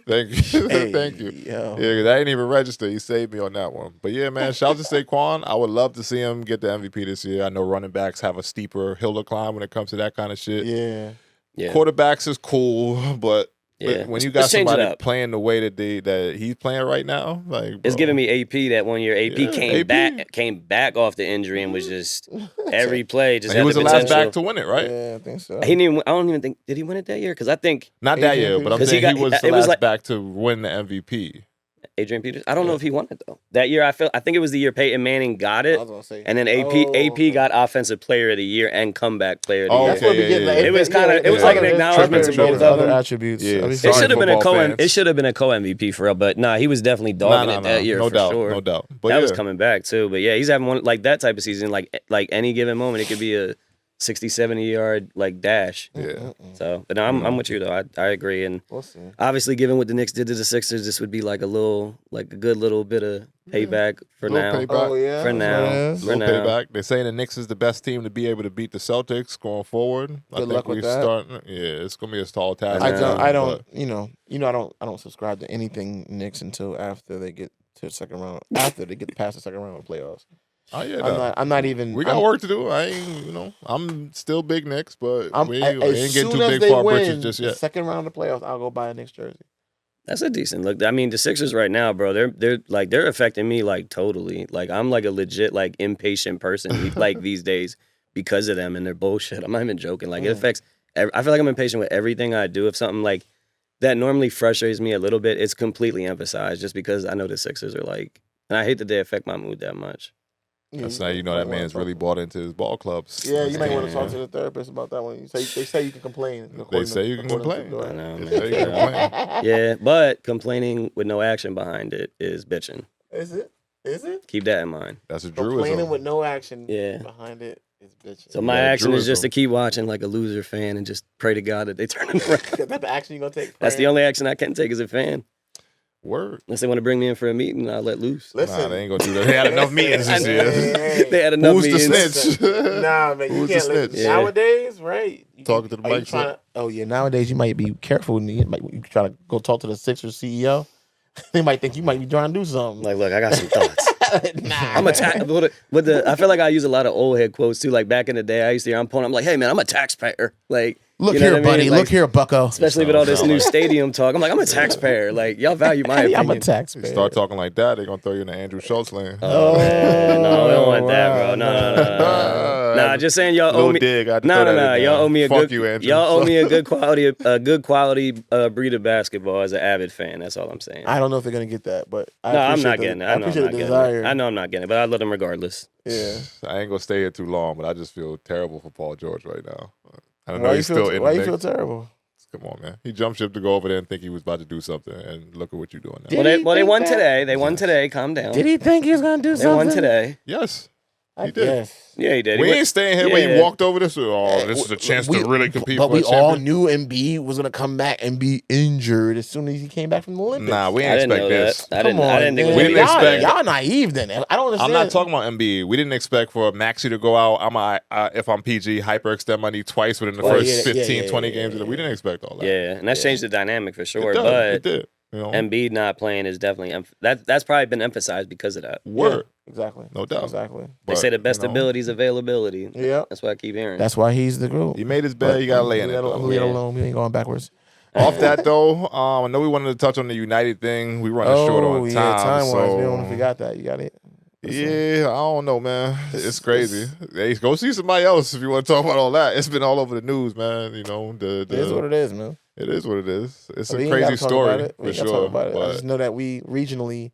Thank you.
Hey,
Thank you.
yo.
Yeah, that ain't even registered. He saved me on that one. But yeah, man, shout out to Saquon. I would love to see him get the MVP this year. I know running backs have a steeper hill to climb when it comes to that kind of shit.
Yeah.
Yeah.
Quarterbacks is cool, but
Yeah.
when you
Let's
got
change it
somebody
up.
playing the way that he's playing right now, like
It's
bro,
giving me AP that 1 year. AP
Yeah,
came back off the injury and was just every play just
and he
had
was
the
the last
potential.
back to win it, right?
Yeah, I think so.
He didn't. Even, I don't even think. Did he win it that year? Because I think
Not that year, but I'm
'Cause he
saying he
got-
was the
it was
last
like-
back to win the MVP.
Adrian Peterson. I don't know if he won it though. That year, I think it was the year Peyton Manning got
I
it,
was gonna say.
and then AP got Offensive Player of the Year and Comeback Player of the
Oh,
Year.
That's what we
yeah,
get.
yeah,
Like,
yeah.
It was kinda- it was like an acknowledgement to both of
other
them.
attributes.
Yeah.
I mean,
It
Sorry,
should have been a
football
co.
fans.
It should have been a co MVP for real, but nah, he was definitely dogging it that year
no
for
doubt,
sure.
no doubt. But
That was
yeah.
coming back too. But yeah, he's having one like that type of season. Like any given moment, it could be a 60, 70-yard like dash.
Yeah.
So, but no, I'm with you though. I agree. And
We'll see.
obviously, given what the Knicks did to the Sixers, this would be like a good little bit of payback for
Little
now.
payback.
Oh yeah.
For
that's
now.
what it is.
For
Little
now.
payback. They're saying the Knicks is the best team to be able to beat the Celtics going forward. I
Good
think
luck with
we're
that.
starting. Yeah, it's gonna be a tall task.
I
but-
don't. I don't subscribe to anything Knicks until after they get to the second round. After they get past the second round of playoffs.
Oh yeah,
I'm not even.
we got work to do. I ain't, I'm still big Knicks, but we ain't
as
getting
soon
too
as
big
they
for our
win
britches just
the
yet.
second round of playoffs, I'll go buy a Knicks jersey.
That's a decent look. I mean, the Sixers right now, bro, they're affecting me like totally. Like I'm like a legit like impatient person like these days because of them and their bullshit. I'm not even joking. Like it affects. I feel like I'm impatient with everything I do. If something like that normally frustrates me a little bit, it's completely emphasized just because I know the Sixers are like, and I hate that they affect my mood that much.
That's how you know that man's really bought into his ball clubs.
Yeah, you might want to
Yeah.
talk to the therapist about that one. They say you can complain.
They say you can complain.
I know,
They say you can
man.
complain.
Yeah, but complaining with no action behind it is bitching.
Is it? Is it?
Keep that in mind.
That's a
Complaining
druidism.
with no action
Yeah.
behind it is bitching.
So my
Yeah,
action is just to
Druidism.
keep watching like a loser fan and just pray to God that they turn it around.
That type of action you gonna take?
That's the
friend?
only action I can take as a fan.
Word.
Unless they want to bring me in for a meeting, I'll let loose.
Listen,
Nah, they ain't gonna do that. They had enough meetings this year.
They had enough
Who's the
meetings.
snitch?
Nah, man, you
Who's the
can't.
snitch?
Yeah.
Nowadays, right?
Talking to the
are you
mic,
trying
sir.
to- Oh yeah, nowadays you might be careful. You try to go talk to the Sixers CEO. They might think you might be trying to do something.
Like, look, I got some thoughts.
Nah.
I'm a I feel like I use a lot of old head quotes too. Like back in the day, I used to hear I'm like, hey man, I'm a taxpayer. Like,
Look
you know
here,
what I mean?
buddy.
Like,
Look here, Bucko.
especially with all this new stadium talk. I'm like, I'm a taxpayer. Like, y'all value my opinion.
I'm a
You
taxpayer.
start talking like that, they're gonna throw you in the Andrew Schulz lane.
Oh, man, no, we don't want that,
wow.
bro. No. Nah, just saying y'all owe
Little
me.
dig, I had to
No,
throw
no,
that
no.
in
Y'all
there.
owe me a
Fuck
good.
you, Andrew.
Y'all owe me a good quality breed of basketball as an avid fan. That's all I'm saying.
I don't know if they're gonna get that, but I
No, I'm
appreciate
not
the-
getting it.
I
I know I'm
appreciate
not
the
getting
desire.
it. I know I'm not getting it, but I love them regardless.
Yeah.
I ain't gonna stay here too long, but I just feel terrible for Paul George right now. I don't know
Why you
he's still
feel?
in
Why
the
you feel
mix.
terrible?
Come on, man. He jumped ship to go over there and think he was about to do something, and look at what you're doing now.
Did
Well, they
he
won
think that?
today. They won today. Calm down.
Did he think he was gonna do
They
something?
won today.
Yes,
I
he did.
guess.
Yeah, he did. He
We
went-
ain't staying here
Yeah,
where you
yeah.
walked over this. Oh, this is a chance to really compete
But
for
we
a
all
champion.
knew Embiid was gonna come back and be injured as soon as he came back from the Olympics.
Nah, we
I
ain't
didn't
expect
know
this.
that. I didn't think it
man.
was
We
gonna
didn't
be
expect-
Y'all naive then. I don't understand.
I'm not talking about Embiid. We didn't expect for Maxey to go out. If I'm PG, hyperextend my knee twice within the
Well,
first
yeah,
15,
yeah,
20
yeah,
games.
yeah,
We didn't expect all that.
Yeah, and that's changed the dynamic for sure.
It does.
But
It did. You know?
Embiid not playing is definitely that's probably been emphasized because of that.
Word.
Exactly.
No doubt.
Exactly.
They
But,
say the best
you know,
ability is availability.
Yeah.
That's what I keep hearing.
That's why he's the group.
He made his bed. He got to lay in it.
I'm
though.
gonna leave it
Yeah.
alone. We ain't going backwards.
Off that though, I know we wanted to touch on the United thing. We running short on
yeah,
time.
time-wise,
so
we don't forgot that. You got it.
yeah, I don't know, man. It's crazy. Hey, go see somebody else if you want to talk about all that. It's been all over the news, man. You know,
It is what it is, man.
it is what it is. It's
We
a
ain't
crazy
gotta talk
story
about it. We
for
ain't gotta
sure.
talk about it. I
But
just know that we regionally,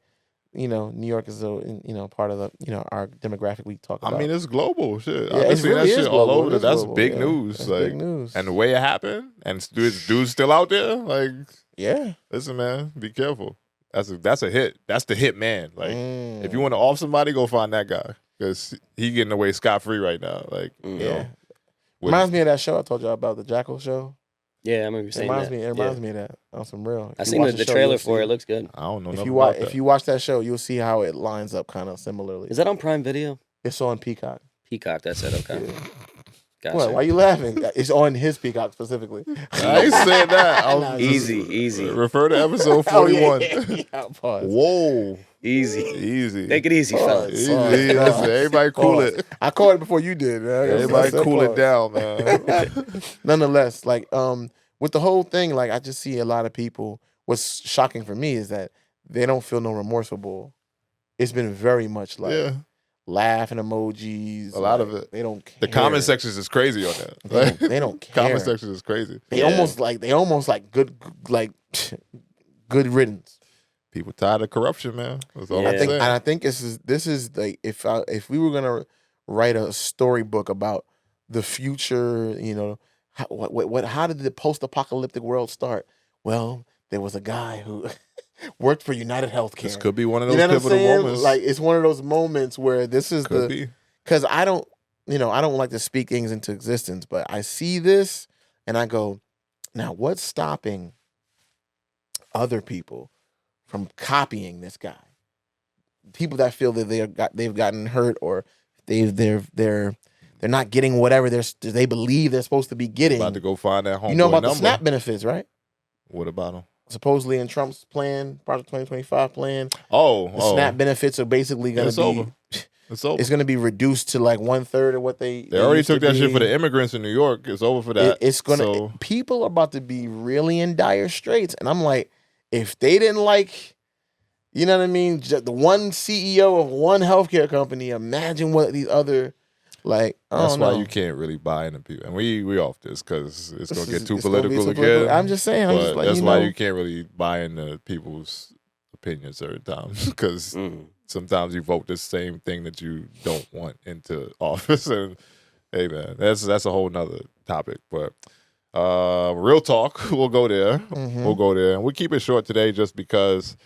New York is part of the our demographic we talk about.
I mean, it's global shit.
Yeah,
I've been
it
seeing
really
that
is
shit all
global.
over.
It is
That's
global,
big
yeah.
news.
That's
like,
big news.
and the way it happened, and dude's still out there. Like,
yeah.
listen, man, be careful. That's a hit. That's the hit man. Like, if you
Mm.
want to off somebody, go find that guy because he getting away scot free right now. Like, you
Yeah.
know, with-
Reminds me of that show I told y'all about, the Jackal show.
yeah, I remember you
It
saying
reminds
that.
me. It reminds me of that on some real.
I
If you
seen
watch
the
show,
trailer
you'll
for it.
see-
It looks good.
I don't know.
If
nothing
you
about
watch,
that.
if you watch that show, you'll see how it lines up kind of similarly.
Is that on Prime Video?
It's on Peacock.
Peacock. That's it. Okay.
Yeah.
Gotcha.
What? Why you laughing? It's on his Peacock specifically.
I ain't saying that. I was
Nah,
just-
Easy.
Refer to episode
Oh, yeah,
41.
yeah. Pause.
Whoa,
Easy.
easy.
Take it easy, fellas.
Easy. Listen, everybody cool
Pause.
it.
I caught it before you did. Man.
Everybody
That's
cool it
pause.
down, man.
Nonetheless, with the whole thing, I just see a lot of people. What's shocking for me is that they don't feel no remorse for bull. It's been very much
Yeah,
laughing emojis.
A lot of it.
They don't care.
the comment sections is crazy on that.
They don't care.
Comment section is crazy.
They almost like good riddance.
People tired of corruption, man. That's all
Yeah.
I'm saying.
I think this is like if we were gonna write a storybook about the future, how did the post-apocalyptic world start? Well, there was a guy who worked for United Healthcare.
This could be one of
You
those
know what I'm
pivotal
saying?
moments.
Like it's one of those moments where this is
could be.
because I don't like to speak things into existence, but I see this and I go, now what's stopping other people from copying this guy? People that feel that they've gotten hurt or they're not getting whatever they believe they're supposed to be getting.
About to go find that homeboy
You know about
number.
the SNAP benefits, right?
What about them?
Supposedly in Trump's plan, Project 2025 plan, the
Oh,
SNAP benefits are basically going
It's
to be.
over. It's over.
It's going to be reduced to like 1/3 of what they
They already
used to
took that shit
be.
for the immigrants in New York. It's over for that.
It's going to.
So,
People are about to be really in dire straits, and I'm like, if they didn't like, you know what I mean, the one CEO of one healthcare company, imagine what these other, like, I
that's
don't
why
know.
you can't really buy into people. And we off this because it's going to get too
It's gonna be
political
too political.
again.
I'm just saying. I'm
But
just like,
that's why you can't really buy into people's opinions certain times because sometimes you vote the same thing that you don't want into office. And hey, man, that's a whole nother topic. But real talk, we'll go there.
Mm-hmm.
We'll go there, and we'll keep it short today just because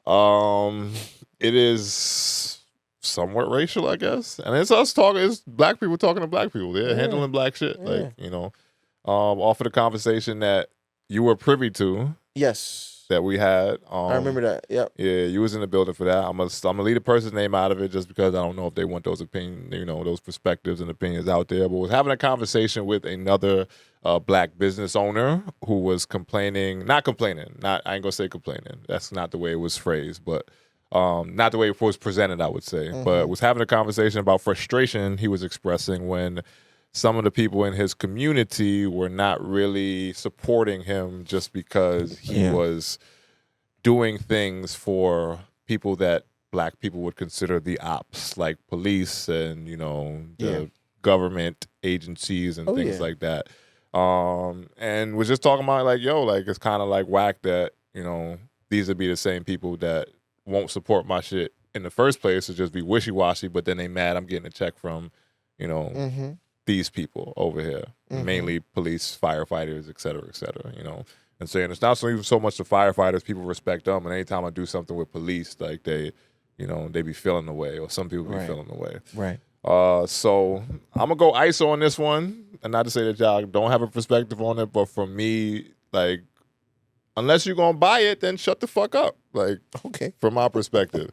it is somewhat racial, I guess, and it's us talking. It's black people talking to black people. They're handling black shit, like off of the conversation that you were privy to.
Yes.
That we had.
I remember that. Yep.
Yeah, you was in the building for that. I'm gonna leave the person's name out of it just because I don't know if they want those opinions, those perspectives and opinions out there. But was having a conversation with another black business owner who was I ain't gonna say complaining. That's not the way it was phrased, but not the way it was presented, I would say. But was having a conversation about frustration he was expressing when some of the people in his community were not really supporting him just because he was doing things for people that black people would consider the ops, like police and, the government agencies and things like that. And was just talking about like, it's kind of like whack that, these would be the same people that won't support my shit in the first place, to just be wishy-washy, but then they mad I'm getting a check from, these people over here, mainly police, firefighters, et cetera, and saying it's not even so much the firefighters, people respect them, and anytime I do something with police, like they be feeling the way, or some people be feeling the way.
Right.
So I'm gonna go ISO on this one, and not to say that y'all don't have a perspective on it, but for me, like, unless you're gonna buy it, then shut the fuck up. Like,
okay,
from my perspective.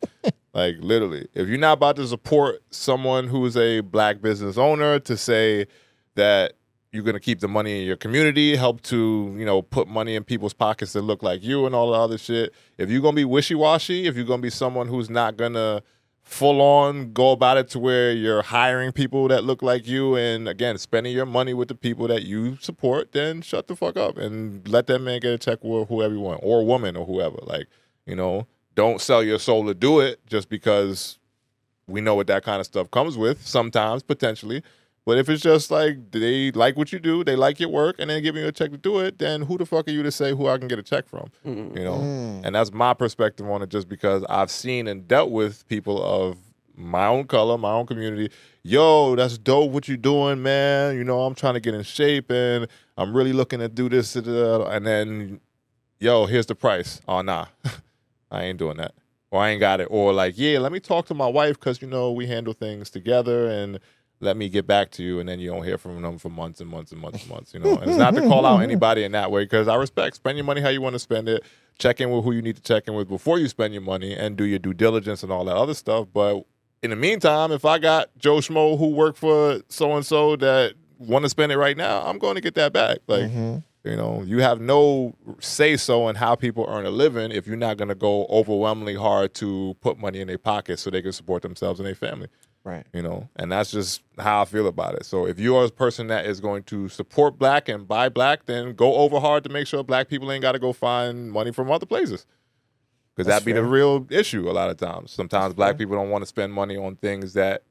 Like, literally, if you're not about to support someone who's a black business owner to say that you're going to keep the money in your community, help to, put money in people's pockets that look like you and all the other shit, if you're going to be wishy-washy, if you're going to be someone who's not going to full-on go about it to where you're hiring people that look like you and, again, spending your money with the people that you support, then shut the fuck up and let that man get a check with whoever you want, or woman or whoever. Like, don't sell your soul to do it just because we know what that kind of stuff comes with sometimes, potentially. But if it's just like they like what you do, they like your work, and they're giving you a check to do it, then who the fuck are you to say who I can get a check from? And that's my perspective on it, just because I've seen and dealt with people of my own color, my own community. Yo, that's dope what you doing, man. I'm trying to get in shape, and I'm really looking to do this. And then, yo, here's the price. Oh, nah. I ain't doing that. Or I ain't got it. Or like, yeah, let me talk to my wife because, we handle things together, and let me get back to you. And then you don't hear from them for months and months and months and months, And it's not to call out anybody in that way, because I respect, spend your money how you want to spend it. Check in with who you need to check in with before you spend your money, and do your due diligence and all that other stuff. But in the meantime, if I got Joe Schmo who work for so-and-so that want to spend it right now, I'm going to get that back. Like, you have no say-so in how people earn a living if you're not going to go overwhelmingly hard to put money in their pockets so they can support themselves and their family.
Right.
And that's just how I feel about it. So if you are a person that is going to support black and buy black, then go over hard to make sure black people ain't got to go find money from other places. Because that'd be the real issue a lot of times. Sometimes black people don't want to spend money on things that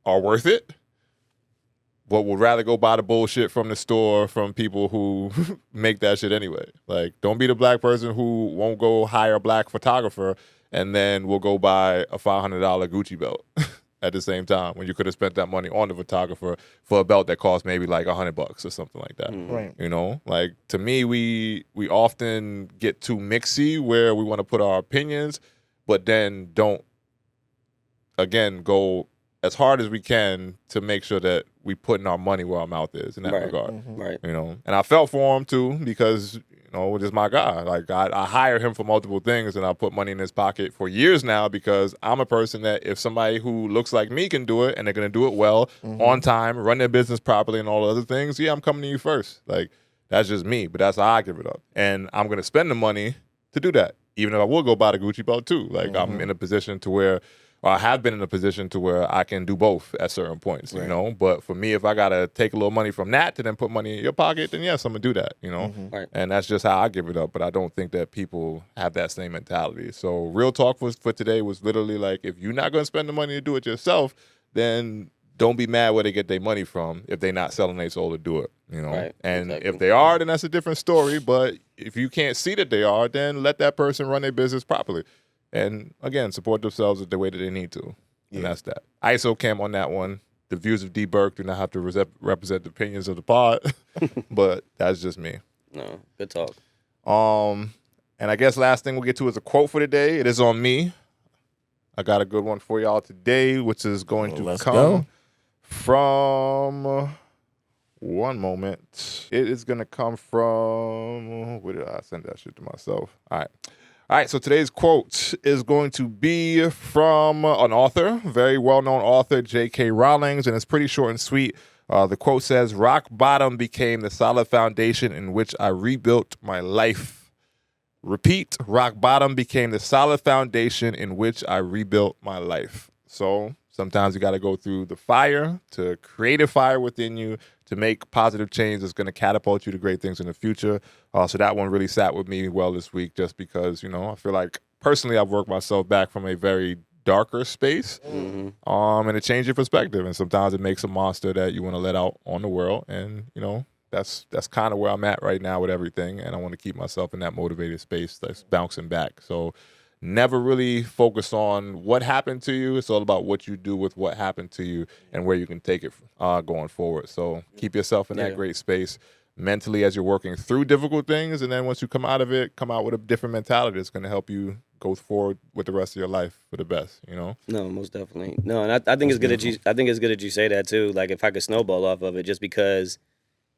are worth it. but would rather go buy the bullshit from the store from people who make that shit anyway. Like, don't be the black person who won't go hire a black photographer and then will go buy a $500 Gucci belt at the same time when you could have spent that money on the photographer for a belt that cost maybe like $100 or something like that.
Right.
You know, like, to me, we often get too mixy where we want to put our opinions, but then don't, again, go as hard as we can to make sure that we putting our money where our mouth is in that regard.
Right.
You know, and I felt for him too because, you know, it is my guy. Like, I hire him for multiple things and I put money in his pocket for years now because I'm a person that if somebody who looks like me can do it and they're going to do it well, on time, run their business properly and all the other things, yeah, I'm coming to you first. Like, that's just me, but that's how I give it up. And I'm going to spend the money to do that, even if I will go buy the Gucci belt too. Like, I'm in a position to where, or I have been in a position to where I can do both at certain points, you know? But for me, if I got to take a little money from that to then put money in your pocket, then yes, I'm going to do that, you know?
Right.
And that's just how I give it up. But I don't think that people have that same mentality. So real talk for today was literally like, if you're not going to spend the money to do it yourself, then don't be mad where they get their money from if they're not selling their soul to do it, you know?
Right,
And
exactly.
if they are, then that's a different story. But if you can't see that they are, then let that person run their business properly. And again, support themselves the way that they need to. And that's that. ISO cam on that one. The views of D. Burke do not have to represent the opinions of the pod, but that's just me.
No, good talk.
And I guess last thing we'll get to is a quote for today. It is on me. I got a good one for y'all today, which is going to
let's
come
go.
from one moment. It is going to come from, where did I send that shit to myself? All right, so today's quote is going to be from an author, very well-known author, J.K. Rowling, and it's pretty short and sweet. The quote says, "Rock bottom became the solid foundation in which I rebuilt my life." Repeat, rock bottom became the solid foundation in which I rebuilt my life. So sometimes you got to go through the fire to create a fire within you to make positive change that's going to catapult you to great things in the future. So that one really sat with me well this week just because, you know, I feel like personally I've worked myself back from a very darker space and it changed your perspective. And sometimes it makes a monster that you want to let out on the world. And, you know, that's kind of where I'm at right now with everything. And I want to keep myself in that motivated space that's bouncing back. So never really focus on what happened to you. It's all about what you do with what happened to you and where you can take it going forward. So keep yourself in that great space mentally as you're working through difficult things. And then once you come out of it, come out with a different mentality that's going to help you go forward with the rest of your life for the best, you know?
No, most definitely. No, and I think it's good that you say that too. Like, if I could snowball off of it, just because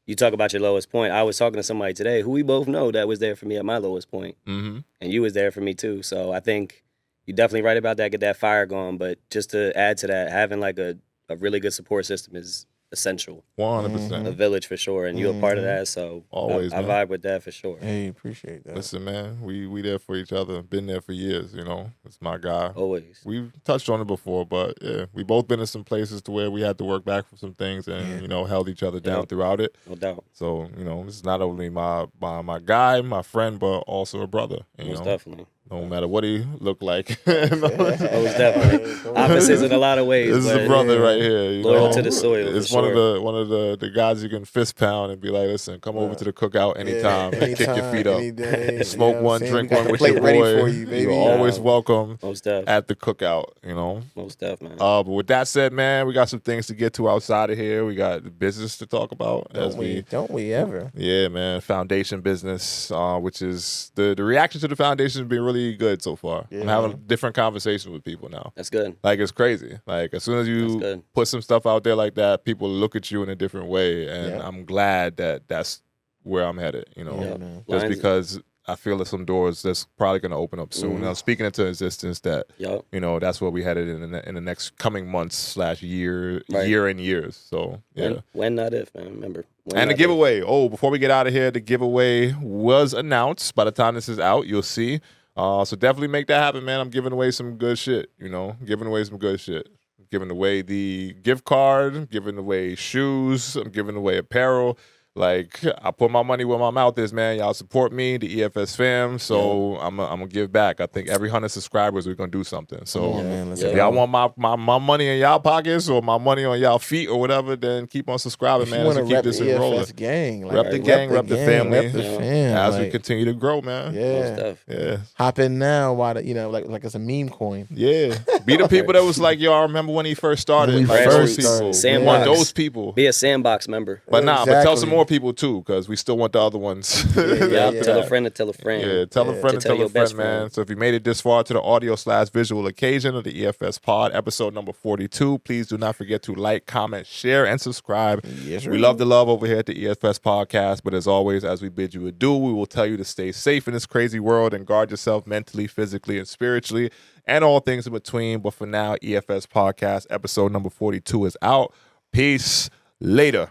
you talk about your lowest point. I was talking to somebody today who we both know that was there for me at my lowest point. And you was there for me too. So I think you're definitely right about that, get that fire going. But just to add to that, having like a really good support system is essential.
100%.
A village for sure. And you're a part of that. So
Always,
I
man.
vibe with that for sure.
Hey, appreciate that.
Listen, man, we there for each other. Been there for years, you know. It's my guy.
Always.
We've touched on it before, but yeah, we both been in some places to where we had to work back from some things and, you know, held each other down throughout it.
No doubt.
So, you know, this is not only my guy, my friend, but also a brother. And,
Most
you know,
definitely.
no matter what he looked like.
Most definitely. Opposites in a lot of ways.
This is
but
a brother right here. You
loyal
know?
to the soil.
It's
for sure.
one of the guys you can fist pound and be like, listen, come over to the cookout anytime, kick your feet up,
any day,
smoke
you know what
one,
I'm saying?
drink
We got
one
the
with your
plate ready
boy.
for you, baby.
You're always welcome
Most def.
at the cookout. You know.
Most def, man.
But with that said, man, we got some things to get to outside of here. We got the business to talk about
Don't we ever?
Yeah, man. Foundation business, which is the reaction to the foundation has been really good so far. I'm having different conversations with people now.
That's good.
Like, it's crazy. Like, as soon as
That's
you
good.
put some stuff out there like that, people look at you in a different way. And I'm glad that that's where I'm headed, you know,
Yeah, man.
just
Lines-
because I feel there's some doors that's probably going to open up soon. Now, speaking into existence that,
Yup.
you know, that's where we headed in the next coming months / year and years. So, yeah.
When not if, man. Remember. When
And the
not if.
giveaway. Oh, before we get out of here, the giveaway was announced. By the time this is out, you'll see. So definitely make that happen, man. I'm giving away some good shit, you know, giving away some good shit. I'm giving away the gift card, I'm giving away shoes, I'm giving away apparel. Like, I put my money where my mouth is, man. Y'all support me, the EFS fam. So I'm gonna give back. I think every 100 subscribers, we're gonna do something. So
man, let's
if
go.
y'all want my money in y'all pockets or my money on y'all feet or whatever, then keep on subscribing,
If
man.
you
As
want
we
to
keep
rep
this
the
in rolling.
EFS gang, like,
Rep the gang, rep the family.
rep the fam,
As we
like,
continue to grow, man.
yeah.
Stuff.
Yeah.
Hop in now while like it's a meme coin.
Yeah. Be the people that was like, yo, I remember when he first started.
When we
Like,
first
those people.
started.
We
Sandbox.
want those people.
Be a Sandbox member.
But but tell some
Exactly.
more people too, because we still want the other ones.
Yeah,
yeah.
tell a friend to tell a friend.
Yeah, tell a friend
To
and
tell
tell
your
a friend,
best
man.
friend.
So if you made it this far to the audio/visual occasion of the EFS pod, episode number 42, please do not forget to like, comment, share, and subscribe.
Yes, sir.
We love the love over here at the EFS podcast, but as always, as we bid you adieu, we will tell you to stay safe in this crazy world and guard yourself mentally, physically, and spiritually, and all things in between. But for now, EFS podcast episode number 42 is out. Peace. Later.